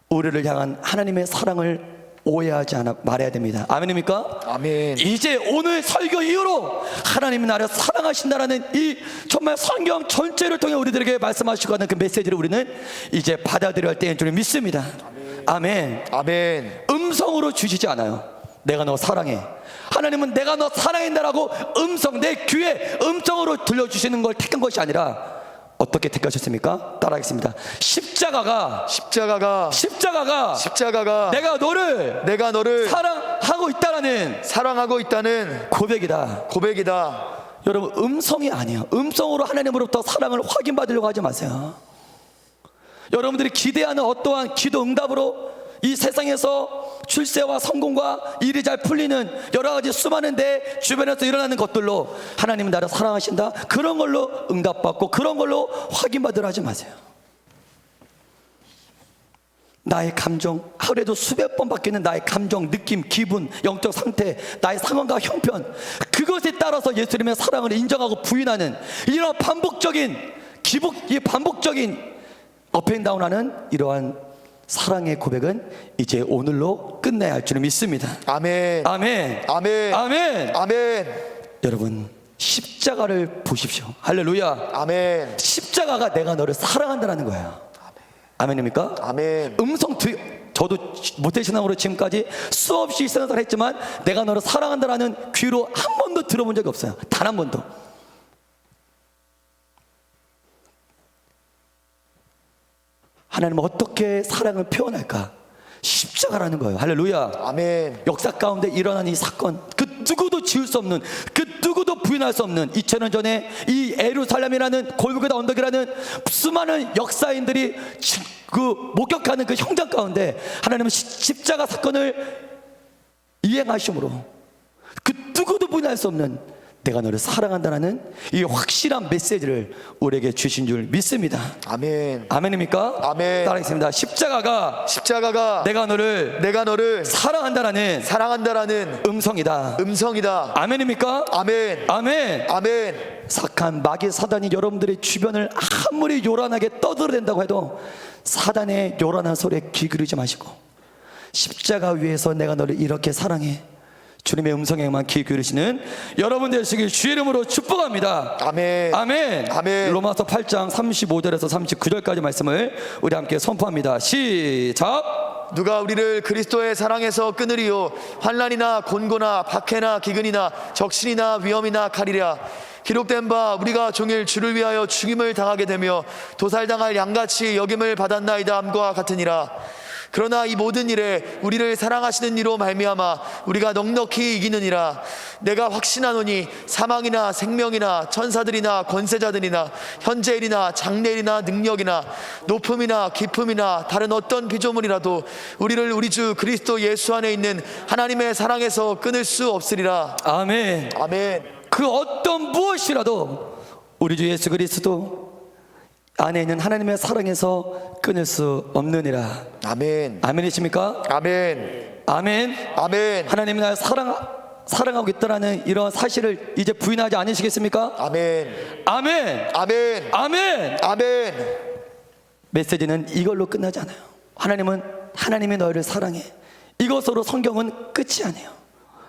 Speaker 1: 우리를 향한 하나님의 사랑을 오해하지 않아 말해야 됩니다. 아멘입니까?
Speaker 2: 아멘.
Speaker 1: 이제 오늘 설교 이후로 하나님이 나를 사랑하신다라는 이 정말 성경 전체를 통해 우리들에게 말씀하시고 하는 그 메시지를 우리는 이제 받아들여야 할 때인 줄 믿습니다. 아멘.
Speaker 2: 아멘.
Speaker 1: 음성으로 주시지 않아요. 내가 너 사랑해. 하나님은 내가 너 사랑한다라고 음성, 내 귀에 음성으로 들려주시는 걸 택한 것이 아니라 어떻게 택하셨습니까? 따라하겠습니다. 십자가가 내가 너를 사랑하고 있다는 고백이다. 여러분, 음성이 아니에요. 음성으로 하나님으로부터 사랑을 확인받으려고 하지 마세요. 여러분들이 기대하는 어떠한 기도 응답으로 이 세상에서 출세와 성공과 일이 잘 풀리는 여러 가지 수많은 내 주변에서 일어나는 것들로 하나님은 나를 사랑하신다, 그런 걸로 응답받고 그런 걸로 확인받으려 하지 마세요. 나의 감정, 하루에도 수백 번 바뀌는 나의 감정, 느낌, 기분, 영적 상태, 나의 상황과 형편, 그것에 따라서 예수님의 사랑을 인정하고 부인하는 이런 반복적인 업앤다운하는 이러한 사랑의 고백은 이제 오늘로 끝내야 할 줄 믿습니다.
Speaker 2: 아멘.
Speaker 1: 아멘.
Speaker 2: 아멘.
Speaker 1: 아멘.
Speaker 2: 아멘.
Speaker 1: 여러분, 십자가를 보십시오. 할렐루야.
Speaker 2: 아멘.
Speaker 1: 십자가가 내가 너를 사랑한다는 거예요. 아멘입니까?
Speaker 2: 아멘.
Speaker 1: 저도 모태신앙으로 지금까지 수없이 생각을 했지만 내가 너를 사랑한다라는 귀로 한 번도 들어본 적이 없어요. 단 한 번도. 하나님은 어떻게 사랑을 표현할까? 십자가라는 거예요. 할렐루야.
Speaker 2: 아멘.
Speaker 1: 역사 가운데 일어난 이 사건, 그 누구도 지울 수 없는, 그 누구도 부인할 수 없는 2000년 전에 이 예루살렘이라는 골고다 언덕이라는 수많은 역사인들이 그 목격하는 그 현장 가운데 하나님은 십자가 사건을 이행하심으로 그 누구도 부인할 수 없는 내가 너를 사랑한다는 이 확실한 메시지를 우리에게 주신 줄 믿습니다.
Speaker 2: 아멘.
Speaker 1: 아멘입니까?
Speaker 2: 아멘.
Speaker 1: 따라하겠습니다. 십자가가 내가 너를 사랑한다라는 음성이다. 아멘입니까?
Speaker 2: 아멘.
Speaker 1: 아멘.
Speaker 2: 아멘.
Speaker 1: 악한 마귀 사단이 여러분들의 주변을 아무리 요란하게 떠들어댄다고 해도 사단의 요란한 소리에 귀 기울이지 마시고 십자가 위에서 내가 너를 이렇게 사랑해, 주님의 음성에만 귀 기울이시는 여러분 되시길 주의 이름으로 축복합니다.
Speaker 2: 아멘.
Speaker 1: 아멘.
Speaker 2: 아멘.
Speaker 1: 로마서 8장 35절에서 39절까지 말씀을 우리 함께 선포합니다. 시작.
Speaker 2: 누가 우리를 그리스도의 사랑에서 끊으리요? 환난이나 곤고나 박해나 기근이나 적신이나 위험이나 칼이랴. 기록된 바 우리가 종일 주를 위하여 죽임을 당하게 되며 도살당할 양같이 여김을 받았나이다 함과 같으니라. 그러나 이 모든 일에 우리를 사랑하시는 이로 말미암아 우리가 넉넉히 이기느니라. 내가 확신하노니 사망이나 생명이나 천사들이나 권세자들이나 현재일이나 장래일이나 능력이나 높음이나 깊음이나 다른 어떤 피조물이라도 우리를 우리 주 그리스도 예수 안에 있는 하나님의 사랑에서 끊을 수 없으리라.
Speaker 1: 아멘.
Speaker 2: 아멘.
Speaker 1: 그 어떤 무엇이라도 우리 주 예수 그리스도 안에 있는 하나님의 사랑에서 끊을 수 없느니라.
Speaker 2: 아멘.
Speaker 1: 아멘이십니까?
Speaker 2: 아멘.
Speaker 1: 아멘.
Speaker 2: 아멘.
Speaker 1: 하나님이 나를 사랑하고 있다라는 이런 사실을 이제 부인하지 않으시겠습니까?
Speaker 2: 아멘.
Speaker 1: 아멘.
Speaker 2: 아멘.
Speaker 1: 아멘.
Speaker 2: 아멘.
Speaker 1: 메시지는 이걸로 끝나지 않아요. 하나님이 너희를 사랑해. 이것으로 성경은 끝이 아니에요.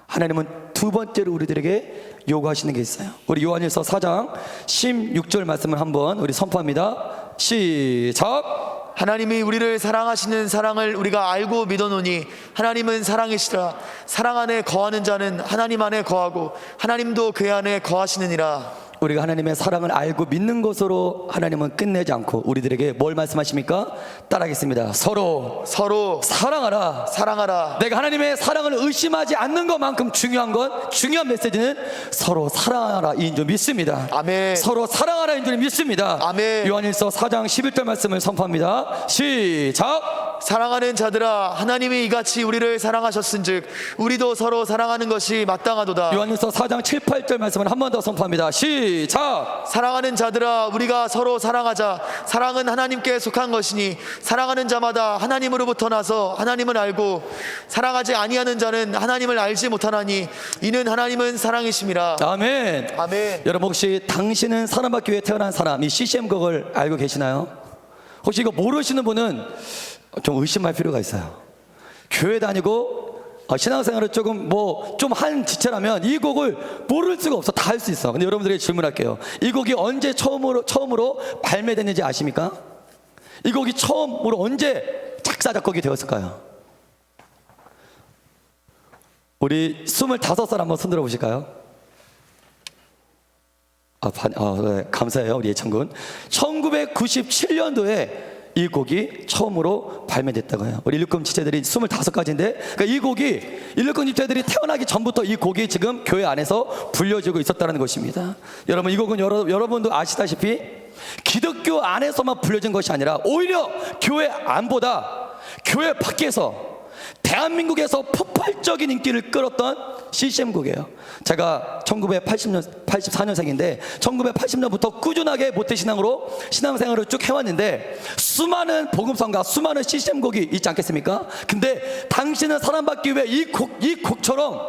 Speaker 1: 하나님은 두 번째로 우리들에게 요구하시는 게 있어요. 우리 요한일서 4장 16절 말씀을 한번 우리 선포합니다. 시작.
Speaker 2: 하나님이 우리를 사랑하시는 사랑을 우리가 알고 믿어노니 하나님은 사랑이시라. 사랑 안에 거하는 자는 하나님 안에 거하고 하나님도 그 안에 거하시느니라.
Speaker 1: 우리가 하나님의 사랑을 알고 믿는 것으로 하나님은 끝내지 않고 우리들에게 뭘 말씀하십니까? 따라하겠습니다. 서로 사랑하라. 내가 하나님의 사랑을 의심하지 않는 것만큼 중요한 메시지는 서로 사랑하라 이인 줄 믿습니다.
Speaker 2: 아멘.
Speaker 1: 서로 사랑하라인 줄 믿습니다.
Speaker 2: 아멘.
Speaker 1: 요한일서 4장 11절 말씀을 선포합니다. 시작.
Speaker 2: 사랑하는 자들아, 하나님이 이같이 우리를 사랑하셨은즉 우리도 서로 사랑하는 것이 마땅하도다.
Speaker 1: 요한일서 4장 7, 8절 말씀을 한 번 더 선포합니다. 시작.
Speaker 2: 사랑하는 자들아, 우리가 서로 사랑하자. 사랑은 하나님께 속한 것이니 사랑하는 자마다 하나님으로부터 나서 하나님을 알고 사랑하지 아니하는 자는 하나님을 알지 못하나니 이는 하나님은 사랑이심이라.
Speaker 1: 아멘.
Speaker 2: 아멘.
Speaker 1: 여러분, 혹시 당신은 사랑받기 위해 태어난 사람, 이 CCM 곡을 알고 계시나요? 혹시 이거 모르시는 분은 좀 의심할 필요가 있어요. 교회 다니고 신앙생활을 조금 좀 한 지체라면 이 곡을 모를 수가 없어. 다 할 수 있어. 근데 여러분들에게 질문할게요. 이 곡이 언제 처음으로 발매됐는지 아십니까? 이 곡이 처음으로 언제 작사 작곡이 되었을까요? 우리 25살 한번 손들어 보실까요? 네, 감사해요, 우리 예찬군. 1997년도에 이 곡이 처음으로 발매됐다고 해요. 우리 일꾼 지체들이 25가지인데, 그러니까 이 곡이 일꾼 지체들이 태어나기 전부터 이 곡이 지금 교회 안에서 불려지고 있었다는 것입니다. 여러분, 이 곡은 여러분도 아시다시피 기독교 안에서만 불려진 것이 아니라 오히려 교회 안보다 교회 밖에서 대한민국에서 폭발적인 인기를 끌었던 CCM곡이에요. 제가 84년생인데 1980년부터 꾸준하게 모태신앙으로 신앙생활을 쭉 해왔는데 수많은 복음성가, 수많은 CCM곡이 있지 않겠습니까? 근데 당신은 사랑받기 위해 이 곡처럼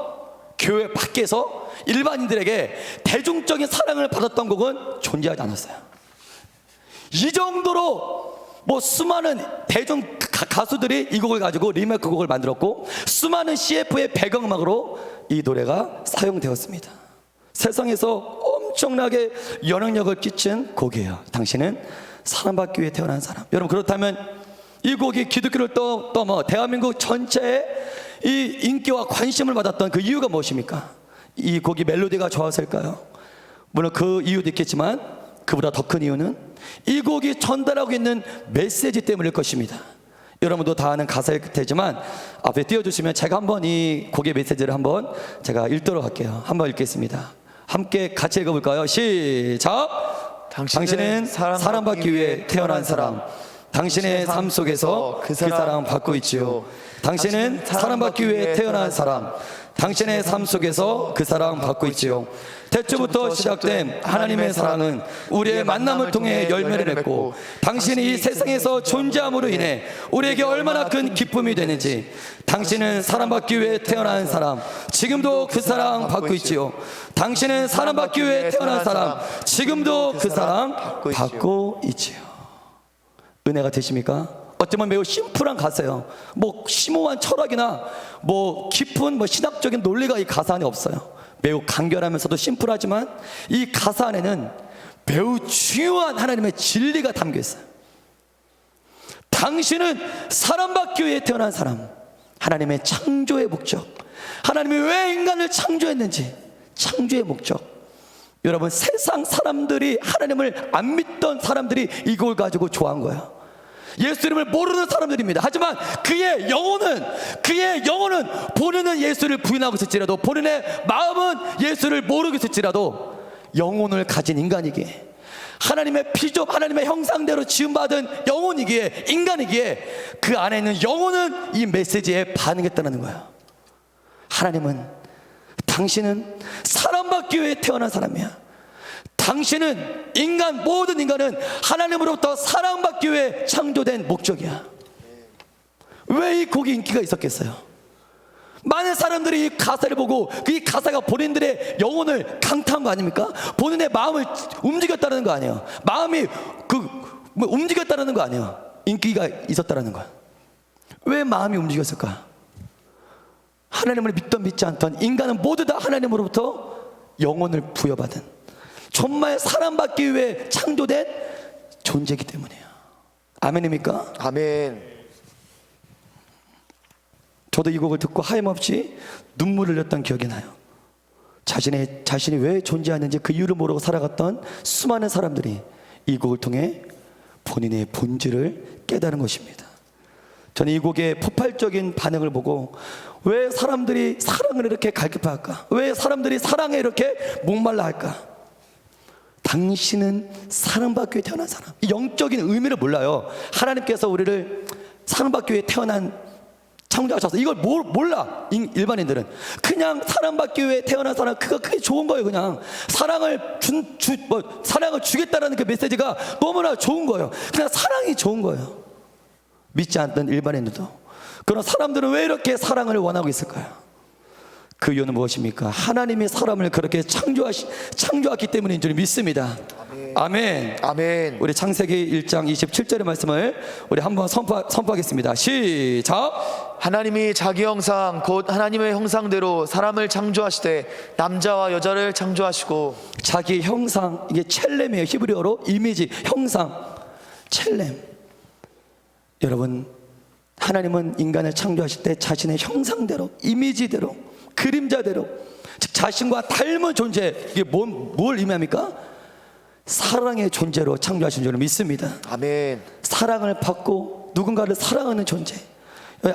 Speaker 1: 교회 밖에서 일반인들에게 대중적인 사랑을 받았던 곡은 존재하지 않았어요. 이 정도로 수많은 대중 가수들이 이 곡을 가지고 리메이크 곡을 만들었고, 수많은 CF의 배경음악으로 이 노래가 사용되었습니다. 세상에서 엄청나게 영향력을 끼친 곡이에요. 당신은 사랑받기 위해 태어난 사람. 여러분, 그렇다면 이 곡이 기독교를 떠넘어 대한민국 전체에 이 인기와 관심을 받았던 그 이유가 무엇입니까? 이 곡이 멜로디가 좋아서일까요? 물론 그 이유도 있겠지만 그보다 더 큰 이유는 이 곡이 전달하고 있는 메시지 때문일 것입니다. 여러분도 다 아는 가사일 테지만 앞에 띄워주시면 제가 한번 이 곡의 메시지를 한번 제가 읽도록 할게요. 한번 읽겠습니다. 함께 같이 읽어볼까요? 시작! 당신은 사랑받기 위해 태어난 사람. 당신의 삶 속에서 그 사랑 받고 있지요. 당신은 사랑받기 위해 태어난 사람. 당신의 삶 속에서 그 사랑 받고 있지요. 태초부터 시작된 하나님의 사랑은 우리의 만남을 통해 열매를 맺고 당신이 이 세상에서 존재함으로 인해 우리에게 얼마나 큰 기쁨이 되는지, 당신은 사랑받기 위해 태어난 사람, 지금도 그 사랑 받고 있지요. 당신은 사랑받기 위해 태어난 사람, 지금도 그 사랑 받고 있지요. 은혜가 되십니까? 어쩌면 매우 심플한 가사예요. 심오한 철학이나 깊은 신학적인 논리가 이 가사 안에 없어요. 매우 간결하면서도 심플하지만 이 가사 안에는 매우 중요한 하나님의 진리가 담겨 있어요. 당신은 사랑받기 위해 태어난 사람. 하나님의 창조의 목적, 하나님이 왜 인간을 창조했는지, 창조의 목적. 여러분, 세상 사람들이, 하나님을 안 믿던 사람들이 이걸 가지고 좋아한 거예요. 예수 이름을 모르는 사람들입니다. 하지만 그의 영혼은 본인은 예수를 부인하고 있을지라도, 본인의 마음은 예수를 모르고 있을지라도 영혼을 가진 인간이기에, 하나님의 피조, 하나님의 형상대로 지음받은 영혼이기에, 인간이기에 그 안에 있는 영혼은 이 메시지에 반응했다는 거예요. 하나님은, 당신은 사랑받기 위해 태어난 사람이야. 당신은, 모든 인간은 하나님으로부터 사랑받기 위해 창조된 목적이야. 왜 이 곡이 인기가 있었겠어요? 많은 사람들이 이 가사를 보고 이 가사가 본인들의 영혼을 강타한 거 아닙니까? 본인의 마음을 움직였다는 거 아니에요. 마음이 움직였다는 거 아니에요. 인기가 있었다는 거야. 왜 마음이 움직였을까? 하나님을 믿던 믿지 않던 인간은 모두 다 하나님으로부터 영혼을 부여받은, 정말 사랑받기 위해 창조된 존재이기 때문이에요. 아멘입니까?
Speaker 2: 아멘.
Speaker 1: 저도 이 곡을 듣고 하염없이 눈물을 흘렸던 기억이 나요. 자신이 왜 존재하는지 그 이유를 모르고 살아갔던 수많은 사람들이 이 곡을 통해 본인의 본질을 깨달은 것입니다. 저는 이 곡의 폭발적인 반응을 보고, 왜 사람들이 사랑을 이렇게 갈급할까? 왜 사람들이 사랑에 이렇게 목말라 할까? 당신은 사랑받기 위해 태어난 사람. 이 영적인 의미를 몰라요. 하나님께서 우리를 사랑받기 위해 태어난 창조하셔서 이걸 몰라. 일반인들은 그냥 사랑받기 위해 태어난 사람, 그게 좋은 거예요. 그냥 사랑을 사랑을 주겠다라는 그 메시지가 너무나 좋은 거예요. 그냥 사랑이 좋은 거예요. 믿지 않던 일반인들도. 그런 사람들은 왜 이렇게 사랑을 원하고 있을까요? 그 이유는 무엇입니까? 하나님이 사람을 그렇게 창조했기 때문인 줄 믿습니다. 아멘.
Speaker 2: 아멘.
Speaker 1: 우리 창세기 1장 27절의 말씀을 우리 한번 선포하겠습니다. 시작.
Speaker 2: 하나님이 자기 형상 곧 하나님의 형상대로 사람을 창조하시되 남자와 여자를 창조하시고.
Speaker 1: 자기 형상, 이게 첼렘이에요. 히브리어로 이미지, 형상, 첼렘. 여러분, 하나님은 인간을 창조하실 때 자신의 형상대로, 이미지대로, 그림자대로, 즉 자신과 닮은 존재, 이게 뭘 의미합니까? 사랑의 존재로 창조하신 줄을 믿습니다.
Speaker 2: 아멘.
Speaker 1: 사랑을 받고 누군가를 사랑하는 존재.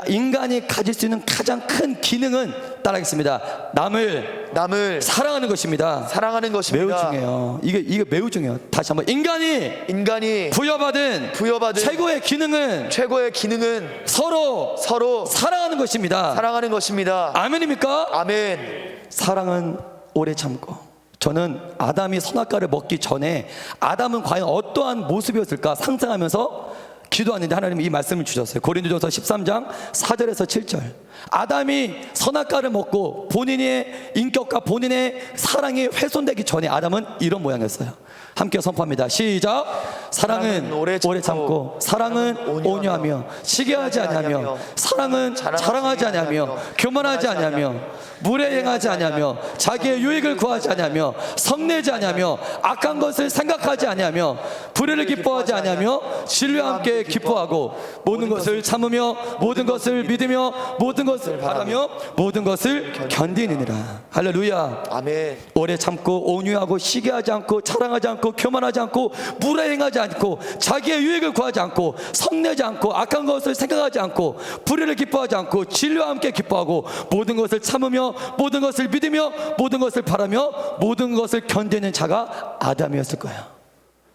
Speaker 1: 인간이 가질 수 있는 가장 큰 기능은 따라하겠습니다. 남을 사랑하는 것입니다.
Speaker 2: 사랑하는
Speaker 1: 매우
Speaker 2: 것입니다.
Speaker 1: 중요해요. 이게 매우 중요해요. 다시 한번, 인간이 부여받은 최고의 기능은 서로 사랑하는 것입니다.
Speaker 2: 사랑하는 것입니다.
Speaker 1: 아멘입니까?
Speaker 2: 아멘.
Speaker 1: 사랑은 오래 참고. 저는 아담이 선악과를 먹기 전에 아담은 과연 어떠한 모습이었을까 상상하면서 기도하는데 하나님이 이 말씀을 주셨어요. 고린도전서 13장 4절에서 7절. 아담이 선악과를 먹고 본인의 인격과 본인의 사랑이 훼손되기 전에 아담은 이런 모양이었어요. 함께 선포합니다. 시작. 사랑은 오래 참고, 사랑은 온유하며, 시기하지 아니하며, 사랑은 자랑하지 아니하며, 교만하지 아니하며, 물에 행하지 아니하며, 자기의 유익을 구하지 아니하며, 성내지 아니하며, 악한 것을 생각하지 아니하며, 불의를 기뻐하지 아니하며, 진리와 함께 기뻐하고, 모든 것을 참으며, 모든 것을 믿으며, 모든 것을 바라며, 모든 것을 견디느니라. 할렐루야.
Speaker 2: 아멘.
Speaker 1: 오래 참고, 온유하고, 시기하지 않고, 자랑하지 않고, 교만하지 않고, 물에 행하지 않고, 자기의 유익을 구하지 않고, 성내지 않고, 악한 것을 생각하지 않고, 불의를 기뻐하지 않고, 진리와 함께 기뻐하고, 모든 것을 참으며, 모든 것을 믿으며, 모든 것을 바라며, 모든 것을 견디는 자가 아담이었을 거예요.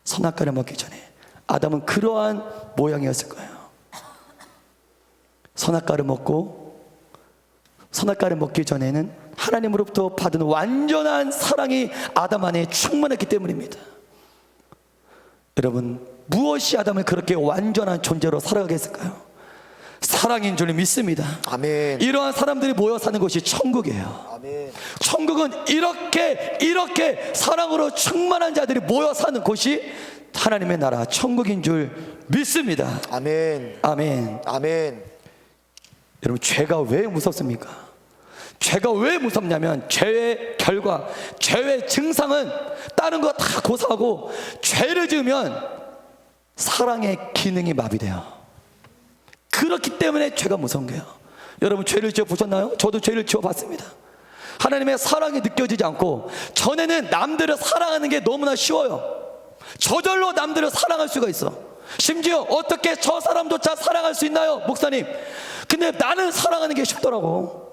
Speaker 1: 선악과를 먹기 전에 아담은 그러한 모양이었을 거예요. 선악과를 먹기 전에는 하나님으로부터 받은 완전한 사랑이 아담 안에 충만했기 때문입니다. 여러분, 무엇이 아담을 그렇게 완전한 존재로 살아가게 했을까요? 사랑인 줄 믿습니다.
Speaker 2: 아멘.
Speaker 1: 이러한 사람들이 모여 사는 곳이 천국이에요.
Speaker 2: 아멘.
Speaker 1: 천국은 이렇게 사랑으로 충만한 자들이 모여 사는 곳이 하나님의 나라 천국인 줄 믿습니다.
Speaker 2: 아멘.
Speaker 1: 아멘.
Speaker 2: 아멘.
Speaker 1: 여러분, 죄가 왜 무섭습니까? 죄가 왜 무섭냐면 죄의 결과, 죄의 증상은 다른 거 다 고사하고 죄를 지으면 사랑의 기능이 마비돼요. 그렇기 때문에 죄가 무서운 거예요. 여러분, 죄를 지어 보셨나요? 저도 죄를 지어 봤습니다. 하나님의 사랑이 느껴지지 않고, 전에는 남들을 사랑하는 게 너무나 쉬워요. 저절로 남들을 사랑할 수가 있어. 심지어 어떻게 저 사람조차 사랑할 수 있나요, 목사님? 근데 나는 사랑하는 게 쉽더라고.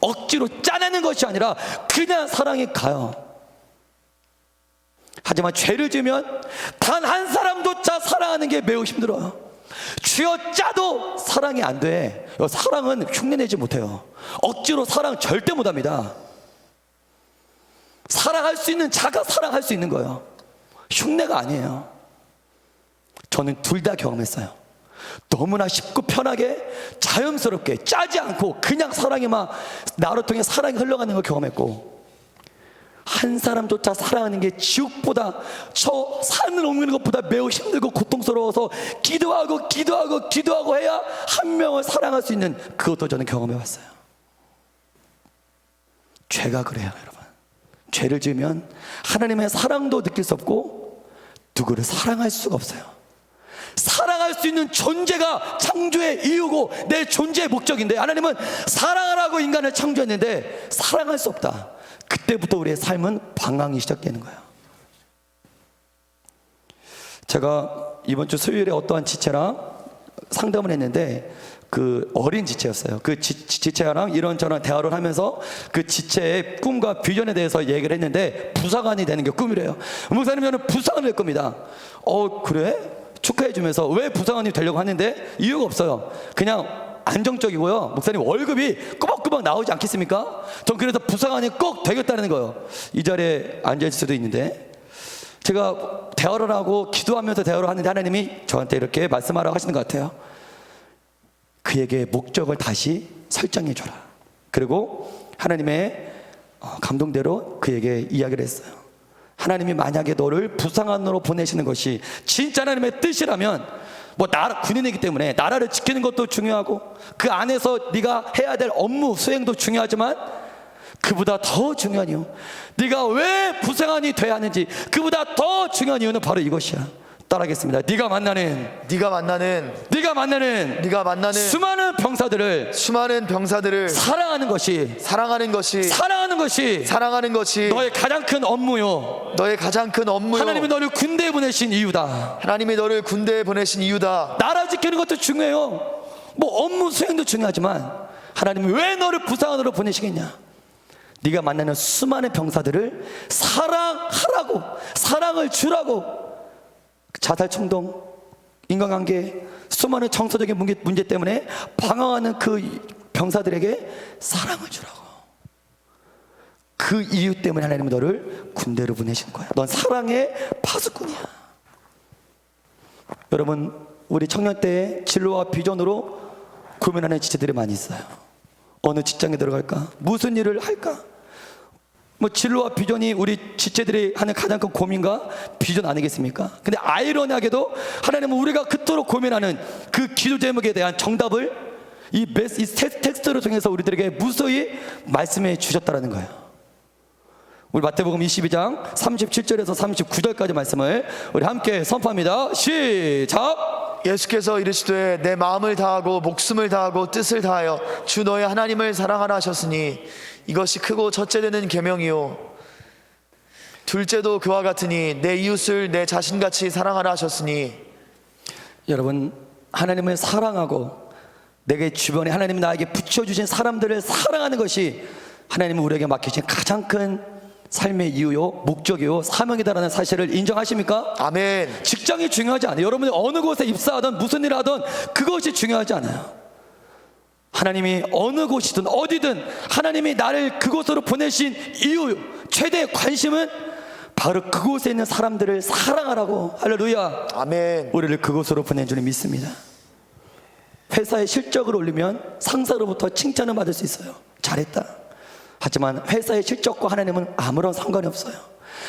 Speaker 1: 억지로 짜내는 것이 아니라 그냥 사랑이 가요. 하지만 죄를 지으면 단 한 사람조차 사랑하는 게 매우 힘들어요. 쥐어짜도 사랑이 안 돼. 사랑은 흉내내지 못해요. 억지로 사랑 절대 못합니다. 사랑할 수 있는 자가 사랑할 수 있는 거예요. 흉내가 아니에요. 저는 둘 다 경험했어요. 너무나 쉽고 편하게 자연스럽게 짜지 않고 그냥 사랑이 막 나로 통해 사랑이 흘러가는 걸 경험했고, 한 사람조차 사랑하는 게 지옥보다, 저 산을 옮기는 것보다 매우 힘들고 고통스러워서 기도하고 해야 한 명을 사랑할 수 있는, 그것도 저는 경험해봤어요. 죄가 그래요, 여러분. 죄를 지으면 하나님의 사랑도 느낄 수 없고 누구를 사랑할 수가 없어요. 사랑할 수 있는 존재가 창조의 이유고 내 존재의 목적인데, 하나님은 사랑하라고 인간을 창조했는데 사랑할 수 없다. 그때부터 우리의 삶은 방황이 시작되는 거예요. 제가 이번 주 수요일에 어떠한 지체랑 상담을 했는데, 그 어린 지체였어요. 그 지체랑 이런저런 대화를 하면서 그 지체의 꿈과 비전에 대해서 얘기를 했는데, 부사관이 되는 게 꿈이래요. 목사님, 저는 부사관이 될 겁니다. 그래? 축하해 주면서, 왜 부사관이 되려고 하는데? 이유가 없어요. 그냥 안정적이고요. 목사님, 월급이 꾸벅꾸벅 나오지 않겠습니까? 전 그래서 부사관이 꼭 되겠다는 거예요. 이 자리에 앉아있을 수도 있는데, 제가 대화를 하고 기도하면서 대화를 하는데 하나님이 저한테 이렇게 말씀하라고 하시는 것 같아요. 그에게 목적을 다시 설정해 줘라. 그리고 하나님의 감동대로 그에게 이야기를 했어요. 하나님이 만약에 너를 부사관으로 보내시는 것이 진짜 하나님의 뜻이라면, 나라 군인이기 때문에 나라를 지키는 것도 중요하고 그 안에서 네가 해야 될 업무 수행도 중요하지만, 그보다 더 중요한 이유, 네가 왜 부사관이 돼야 하는지, 그보다 더 중요한 이유는 바로 이것이야. 따라하겠습니다. 네가 만나는
Speaker 2: 네가 만나는
Speaker 1: 수많은 병사들을
Speaker 2: 병사들을
Speaker 1: 사랑하는 것이
Speaker 2: 사랑하는 것이
Speaker 1: 너의 가장 큰 업무요. 하나님이 너를 군대에 보내신 이유다.
Speaker 2: 하나님이 너를 군대에 보내신 이유다.
Speaker 1: 나라 지키는 것도 중요해요. 뭐 업무 수행도 중요하지만 하나님이 왜 너를 부상으로 보내시겠냐? 네가 만나는 수많은 병사들을 사랑하라고, 사랑을 주라고. 자살衝動, 인간관계, 수많은 정서적인 문제 때문에 방황하는 그 병사들에게 사랑을 주라고. 그 이유 때문에 하나님은 너를 군대로 보내신 거야. 넌 사랑의 파수꾼이야. 여러분, 우리 청년 때의 진로와 비전으로 고민하는 지체들이 많이 있어요. 어느 직장에 들어갈까? 무슨 일을 할까? 뭐 진로와 비전이 우리 지체들이 하는 가장 큰 고민과 비전 아니겠습니까? 근데 아이러니하게도 하나님은 우리가 그토록 고민하는 그 기도 제목에 대한 정답을 이 텍스트를 통해서 우리들에게 무수히 말씀해 주셨다는 거예요. 우리 마태복음 22장 37절에서 39절까지 말씀을 우리 함께 선포합니다. 시작!
Speaker 2: 예수께서 이르시되 내 마음을 다하고 목숨을 다하고 뜻을 다하여 주 너의 하나님을 사랑하라 하셨으니 이것이 크고 첫째 되는 계명이요 둘째도 그와 같으니 내 이웃을 내 자신같이 사랑하라 하셨으니.
Speaker 1: 여러분, 하나님을 사랑하고 내게 주변에 하나님이 나에게 붙여주신 사람들을 사랑하는 것이 하나님은 우리에게 맡기신 가장 큰 삶의 이유요, 목적이요, 사명이다라는 사실을 인정하십니까?
Speaker 2: 아멘.
Speaker 1: 직장이 중요하지 않아요. 여러분이 어느 곳에 입사하든 무슨 일을 하든 그것이 중요하지 않아요. 하나님이 어느 곳이든 어디든 하나님이 나를 그곳으로 보내신 이유, 최대의 관심은 바로 그곳에 있는 사람들을 사랑하라고. 할렐루야.
Speaker 2: 아멘.
Speaker 1: 우리를 그곳으로 보낸 줄을 믿습니다. 회사의 실적을 올리면 상사로부터 칭찬을 받을 수 있어요. 잘했다. 하지만 회사의 실적과 하나님은 아무런 상관이 없어요.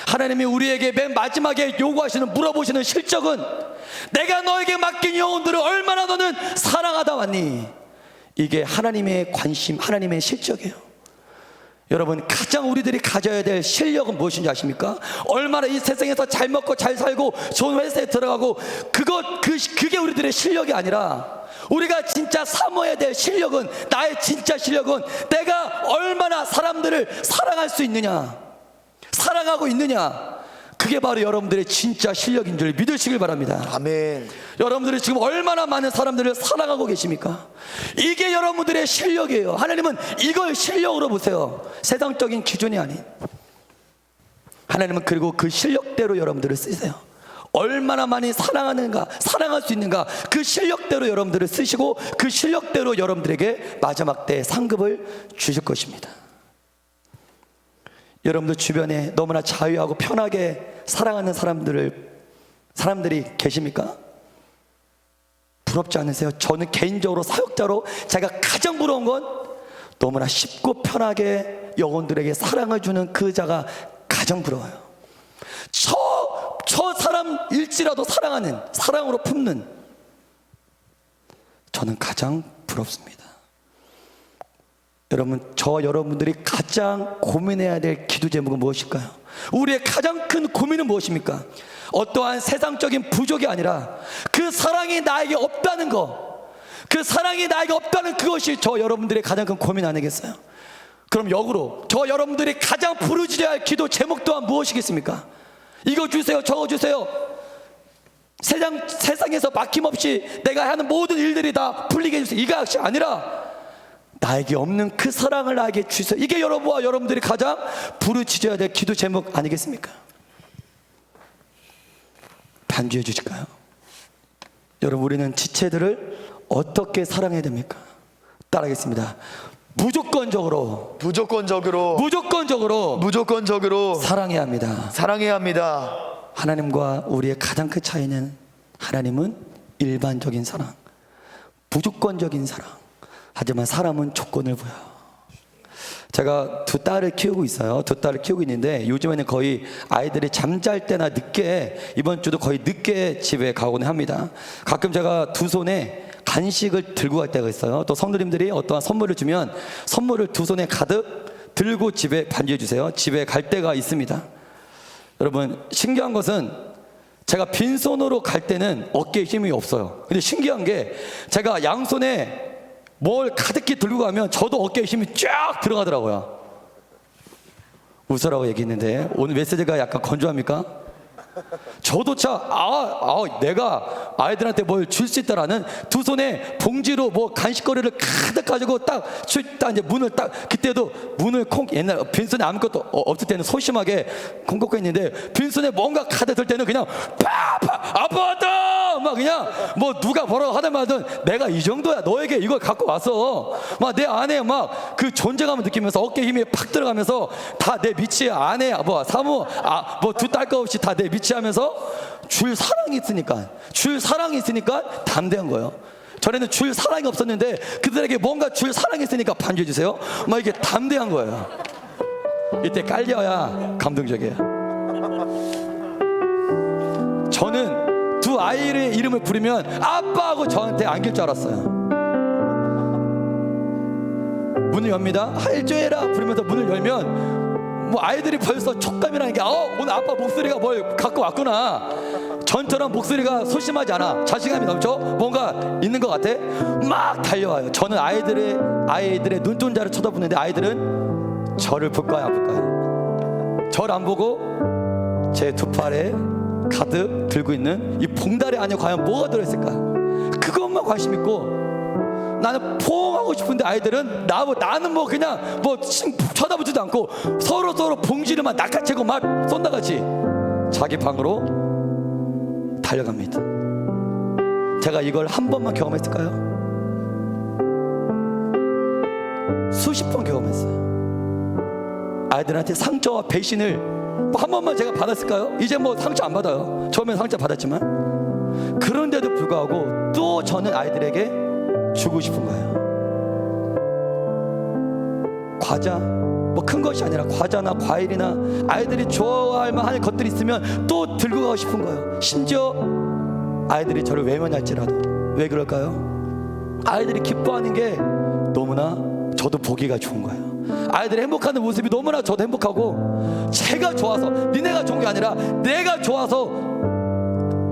Speaker 1: 하나님이 우리에게 맨 마지막에 요구하시는, 물어보시는 실적은 내가 너에게 맡긴 영혼들을 얼마나 너는 사랑하다 왔니? 이게 하나님의 관심, 하나님의 실적이에요. 여러분, 가장 우리들이 가져야 될 실력은 무엇인지 아십니까? 얼마나 이 세상에서 잘 먹고 잘 살고 좋은 회사에 들어가고 그게 우리들의 실력이 아니라 우리가 진짜 사모해야 될 실력은, 나의 진짜 실력은 내가 얼마나 사람들을 사랑할 수 있느냐, 사랑하고 있느냐. 그게 바로 여러분들의 진짜 실력인 줄 믿으시길 바랍니다.
Speaker 2: 아멘.
Speaker 1: 여러분들이 지금 얼마나 많은 사람들을 사랑하고 계십니까? 이게 여러분들의 실력이에요. 하나님은 이걸 실력으로 보세요. 세상적인 기준이 아닌. 하나님은 그리고 그 실력대로 여러분들을 쓰세요. 얼마나 많이 사랑하는가, 사랑할 수 있는가, 그 실력대로 여러분들을 쓰시고 그 실력대로 여러분들에게 마지막 때 상급을 주실 것입니다. 여러분들 주변에 너무나 자유하고 편하게 사랑하는 사람들이 계십니까? 부럽지 않으세요? 저는 개인적으로 사역자로 제가 가장 부러운 건 너무나 쉽고 편하게 영혼들에게 사랑을 주는 그 자가 가장 부러워요. 저 사람일지라도 사랑하는, 사랑으로 품는, 저는 가장 부럽습니다. 여러분, 여러분들이 가장 고민해야 될 기도 제목은 무엇일까요? 우리의 가장 큰 고민은 무엇입니까? 어떠한 세상적인 부족이 아니라 그 사랑이 나에게 없다는 거, 그 사랑이 나에게 없다는 그것이 여러분들의 가장 큰 고민 아니겠어요? 그럼 역으로 여러분들이 가장 부르짖어야 할 기도 제목 또한 무엇이겠습니까? 이거 주세요, 저거 주세요. 세상에서 막힘없이 내가 하는 모든 일들이 다 풀리게 해주세요. 이가 아니라 나에게 없는 그 사랑을 나에게 주세요. 이게 여러분과 여러분들이 가장 부르짖어야 될 기도 제목 아니겠습니까? 반주해 주실까요? 여러분, 우리는 지체들을 어떻게 사랑해야 됩니까? 따라하겠습니다. 무조건적으로 사랑해야 합니다.
Speaker 2: 사랑해야 합니다.
Speaker 1: 하나님과 우리의 가장 큰 차이는, 하나님은 일반적인 사랑, 무조건적인 사랑. 하지만 사람은 조건을 보여. 제가 두 딸을 키우고 있어요. 두 딸을 키우고 있는데 요즘에는 거의 아이들이 잠잘 때나 늦게, 이번 주도 거의 늦게 집에 가곤 합니다. 가끔 제가 두 손에 간식을 들고 갈 때가 있어요. 또 성도님들이 어떠한 선물을 주면 선물을 두 손에 가득 들고 집에 반주해 주세요. 집에 갈 때가 있습니다. 여러분, 신기한 것은 제가 빈손으로 갈 때는 어깨에 힘이 없어요. 근데 신기한 게 제가 양손에 뭘 가득히 들고 가면 저도 어깨에 힘이 쫙 들어가더라고요. 웃으라고 얘기했는데 오늘 메시지가 약간 건조합니까? 저도 내가 아이들한테 뭘 줄 수 있다라는 두 손에 봉지로 뭐 간식거리를 가득 가지고 딱 이제 문을 딱 그때도 문을 옛날 빈손에 아무것도 없을 때는 소심하게 콩 걷고 있는데 빈손에 뭔가 가득 들 때는 그냥 아빠 왔다 막 그냥 뭐 누가 뭐라고 하든 말든 내가 이 정도야 너에게 이걸 갖고 왔어 막 내 안에 막 그 존재감을 느끼면서 어깨 힘이 팍 들어가면서 다 내 밑이 안에 뭐 사무 뭐 두 딸 거 없이 다 내 밑이 하면서 줄 사랑이 있으니까 담대한 거예요. 전에는 줄 사랑이 없었는데 그들에게 뭔가 줄 사랑이 있으니까 반주해 주세요. 막 이게 담대한 거예요. 이때 깔려야 감동적이에요. 저는 두 아이의 이름을 부르면 아빠하고 저한테 안길 줄 알았어요. 문을 엽니다. 할조해라 부르면서 문을 열면 뭐 아이들이 벌써 촉감이라는 게 오늘 아빠 목소리가 뭘 갖고 왔구나. 전처럼 목소리가 소심하지 않아. 자신감이 넘쳐. 뭔가 있는 것 같아. 막 달려와요. 저는 아이들의 눈동자를 쳐다보는데 아이들은 저를 볼까요 안 볼까요? 저를 안 보고 제 두 팔에 가득 들고 있는 이 봉다리 안에 과연 뭐가 들어있을까? 그것만 관심 있고 나는 포옹하고 싶은데 아이들은 나는 뭐 그냥 뭐 쳐다보지도 않고 서로 봉지를 막 낚아채고 막 쏜다같이 자기 방으로 달려갑니다. 제가 이걸 한 번만 경험했을까요? 수십 번 경험했어요. 아이들한테 상처와 배신을 한 번만 제가 받았을까요? 이제 뭐 상처 안 받아요. 처음엔 상처 받았지만 그런데도 불구하고 또 저는 아이들에게 주고 싶은 거예요. 과자 뭐 큰 것이 아니라 과자나 과일이나 아이들이 좋아할 만한 것들이 있으면 또 들고 가고 싶은 거예요. 심지어 아이들이 저를 외면할지라도. 왜 그럴까요? 아이들이 기뻐하는 게 너무나 저도 보기가 좋은 거예요. 아이들이 행복하는 모습이 너무나 저도 행복하고 제가 좋아서 니네가 좋은 게 아니라 내가 좋아서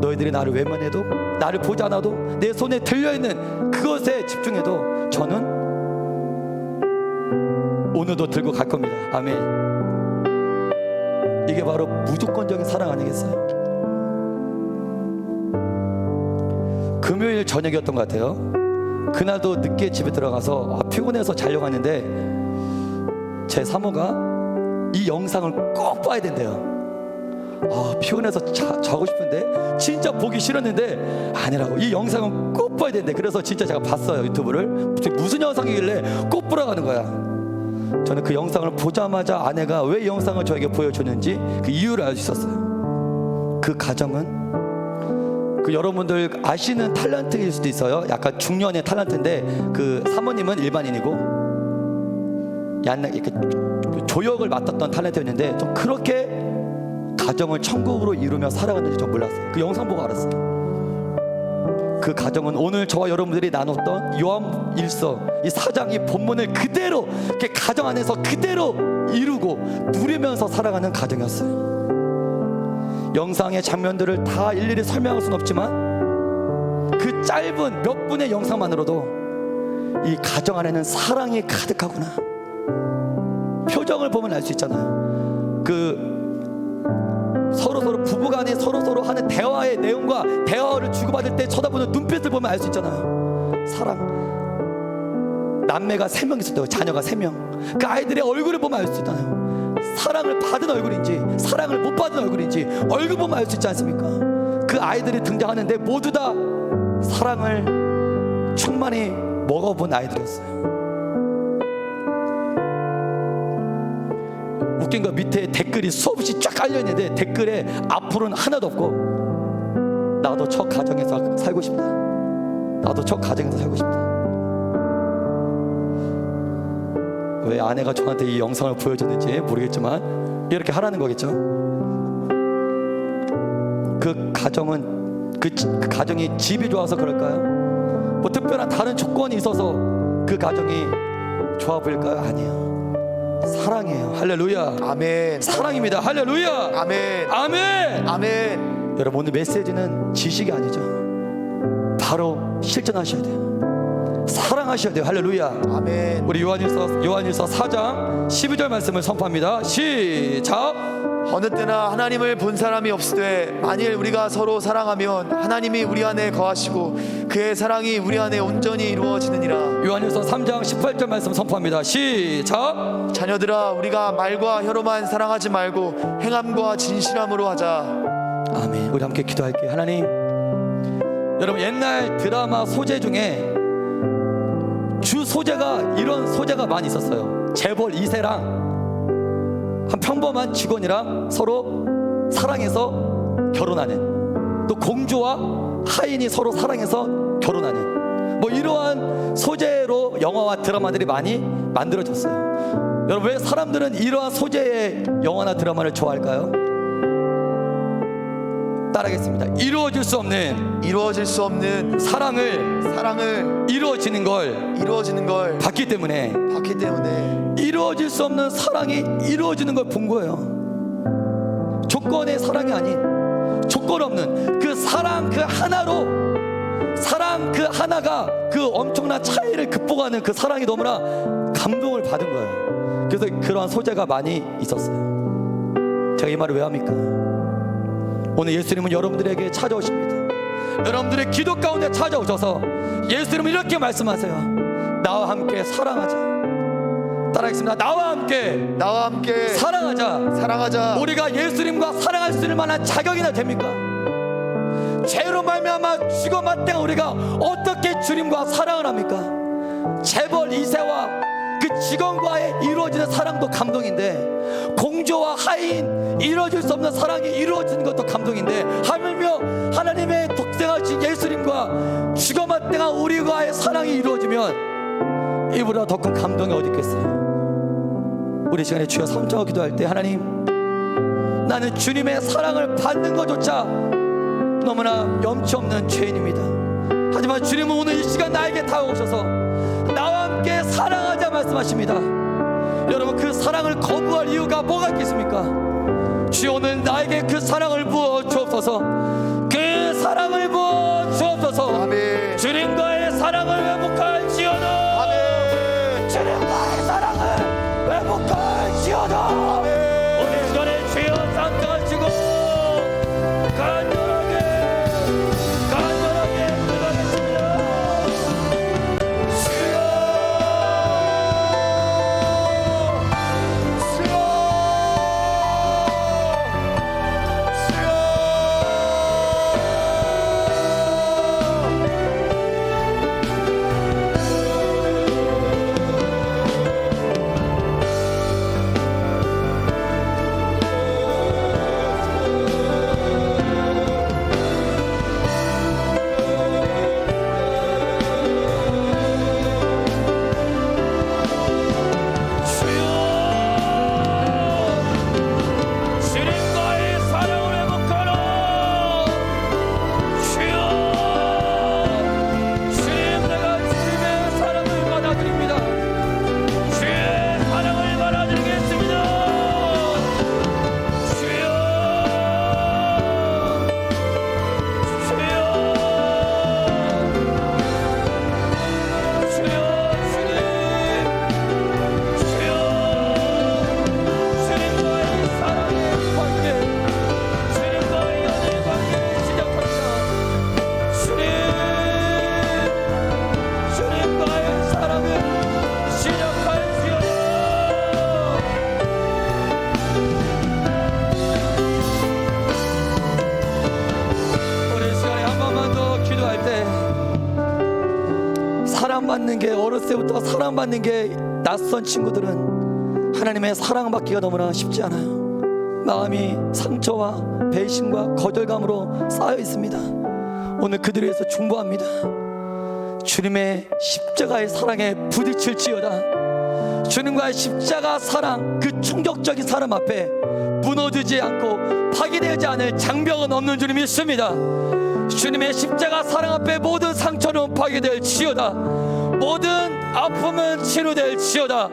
Speaker 1: 너희들이 나를 외면해도 나를 보지 않아도 내 손에 들려있는 그것에 집중해도 저는 오늘도 들고 갈 겁니다. 아멘. 이게 바로 무조건적인 사랑 아니겠어요? 금요일 저녁이었던 것 같아요. 그날도 늦게 집에 들어가서 피곤해서 자려고 하는데 제 사모가 이 영상을 꼭 봐야 된대요. 피곤해서 자고 싶은데 진짜 보기 싫었는데 아니라고 이 영상은 꼭 봐야 된대. 그래서 진짜 제가 봤어요. 유튜브를. 무슨 영상이길래 꼭 보러 가는 거야. 저는 그 영상을 보자마자 아내가 왜 이 영상을 저에게 보여줬는지 그 이유를 알 수 있었어요. 그 가정은 그 여러분들 아시는 탤런트일 수도 있어요. 약간 중년의 탤런트인데 그 사모님은 일반인이고 이렇게 조역을 맡았던 탤런트였는데 좀 그렇게 가정을 천국으로 이루며 살아갔는지 전 몰랐어요. 그 영상 보고 알았어요. 그 가정은 오늘 저와 여러분들이 나눴던 요한일서 이 4장 이 본문을 그대로 이렇게 가정 안에서 그대로 이루고 누리면서 살아가는 가정이었어요. 영상의 장면들을 다 일일이 설명할 수는 없지만 그 짧은 몇 분의 영상만으로도 이 가정 안에는 사랑이 가득하구나. 표정을 보면 알 수 있잖아요. 그 서로 부부간에 서로 하는 대화의 내용과 대화를 주고받을 때 쳐다보는 눈빛을 보면 알 수 있잖아요. 사랑. 남매가 3명 있을 때 자녀가 3명. 그 아이들의 얼굴을 보면 알 수 있잖아요. 사랑을 받은 얼굴인지 사랑을 못 받은 얼굴인지 얼굴 보면 알 수 있지 않습니까? 그 아이들이 등장하는데 모두 다 사랑을 충만히 먹어본 아이들이었어요. 웃긴 거 밑에 댓글이 수없이 쫙 깔려있는데 댓글에 앞으로는 하나도 없고 나도 저 가정에서 살고 싶다. 나도 저 가정에서 살고 싶다. 왜 아내가 저한테 이 영상을 보여줬는지 모르겠지만 이렇게 하라는 거겠죠. 그 가정은 그 가정이 집이 좋아서 그럴까요? 뭐 특별한 다른 조건이 있어서 그 가정이 좋아 보일까요? 아니에요. 사랑이에요. 할렐루야.
Speaker 2: 아멘.
Speaker 1: 사랑입니다. 할렐루야.
Speaker 2: 아멘.
Speaker 1: 아멘.
Speaker 2: 아멘.
Speaker 1: 여러분, 오늘 메시지는 지식이 아니죠. 바로 실천하셔야 돼요. 사랑하셔야 돼요. 할렐루야.
Speaker 2: 아멘.
Speaker 1: 우리 요한일서 4장 12절 말씀을 선포합니다. 시작.
Speaker 2: 어느 때나 하나님을 본 사람이 없으되 만일 우리가 서로 사랑하면 하나님이 우리 안에 거하시고 그의 사랑이 우리 안에 온전히 이루어지느니라.
Speaker 1: 요한일서 3장 18절 말씀 선포합니다. 시작.
Speaker 2: 자녀들아, 우리가 말과 혀로만 사랑하지 말고 행함과 진실함으로 하자.
Speaker 1: 아멘. 우리 함께 기도할게요. 하나님, 여러분, 옛날 드라마 소재 중에 주 소재가 이런 소재가 많이 있었어요. 재벌 2세랑 한 평범한 직원이랑 서로 사랑해서 결혼하는, 또 공주와 하인이 서로 사랑해서 결혼하는, 뭐 이러한 소재로 영화와 드라마들이 많이 만들어졌어요. 여러분, 왜 사람들은 이러한 소재의 영화나 드라마를 좋아할까요? 따라하겠습니다. 이루어질 수 없는 사랑을 이루어지는 걸 봤기 때문에 이루어질 수 없는 사랑이 이루어지는 걸 본 거예요. 조건의 사랑이 아닌, 조건 없는 그 사랑 그 하나가 그 엄청난 차이를 극복하는 그 사랑이 너무나 감동을 받은 거예요. 그래서 그러한 소재가 많이 있었어요. 제가 이 말을 왜 합니까? 오늘 예수님은 여러분들에게 찾아오십니다. 여러분들의 기도 가운데 찾아오셔서 예수님은 이렇게 말씀하세요. 나와 함께 사랑하자. 따라하겠습니다. 나와 함께 사랑하자. 우리가 예수님과 사랑할 수 있는 만한 자격이나 됩니까? 죄로 말미암아 죽어 마땅한 우리가 어떻게 주님과 사랑을 합니까? 재벌 2세와 그 직원과의 이루어지는 사랑도 감동인데, 공주와 하인 이루어질 수 없는 사랑이 이루어지는 것도 감동인데, 하물며 하나님의 독생하신 예수님과 죽어 마땅한 우리와의 사랑이 이루어지면 이보다 더 큰 감동이 어디 있겠어요? 우리 시간에 주여 삼자고 기도할 때, 하나님, 나는 주님의 사랑을 받는 것조차 너무나 염치 없는 죄인입니다. 하지만 주님은 오늘 이 시간 나에게 다가오셔서 나와 함께 사랑하자 말씀하십니다. 여러분, 그 사랑을 거부할 이유가 뭐가 있겠습니까? 주여, 오늘 나에게 그 사랑을 부어 주옵소서. 그 사랑을 부어 주옵소서.
Speaker 2: 아멘.
Speaker 1: 주님과의 사랑을 회복할지어다.
Speaker 2: 아멘.
Speaker 1: 주님과의 사랑을 회복할지어다.
Speaker 2: 아멘.
Speaker 1: 오늘 시간에 주여 삼가지고 간절하게 기도하겠습니다. 사랑받는 게, 어렸을 때부터 사랑받는 게 낯선 친구들은 하나님의 사랑받기가 너무나 쉽지 않아요. 마음이 상처와 배신과 거절감으로 쌓여 있습니다. 오늘 그들을 위해서 중보합니다. 주님의 십자가의 사랑에 부딪힐지어다. 주님과의 십자가 사랑, 그 충격적인 사랑 앞에 무너지지 않고 파괴되지 않을 장벽은 없는 주님 믿습니다. 주님의 십자가 사랑 앞에 모든 상처는 파괴될지어다. 모든 아픔은 치료될지어다.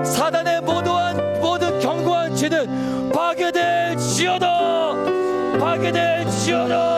Speaker 1: 사단의 모든 견고한 죄는 파괴될지어다. 파괴될지어다. 주시옵시어다.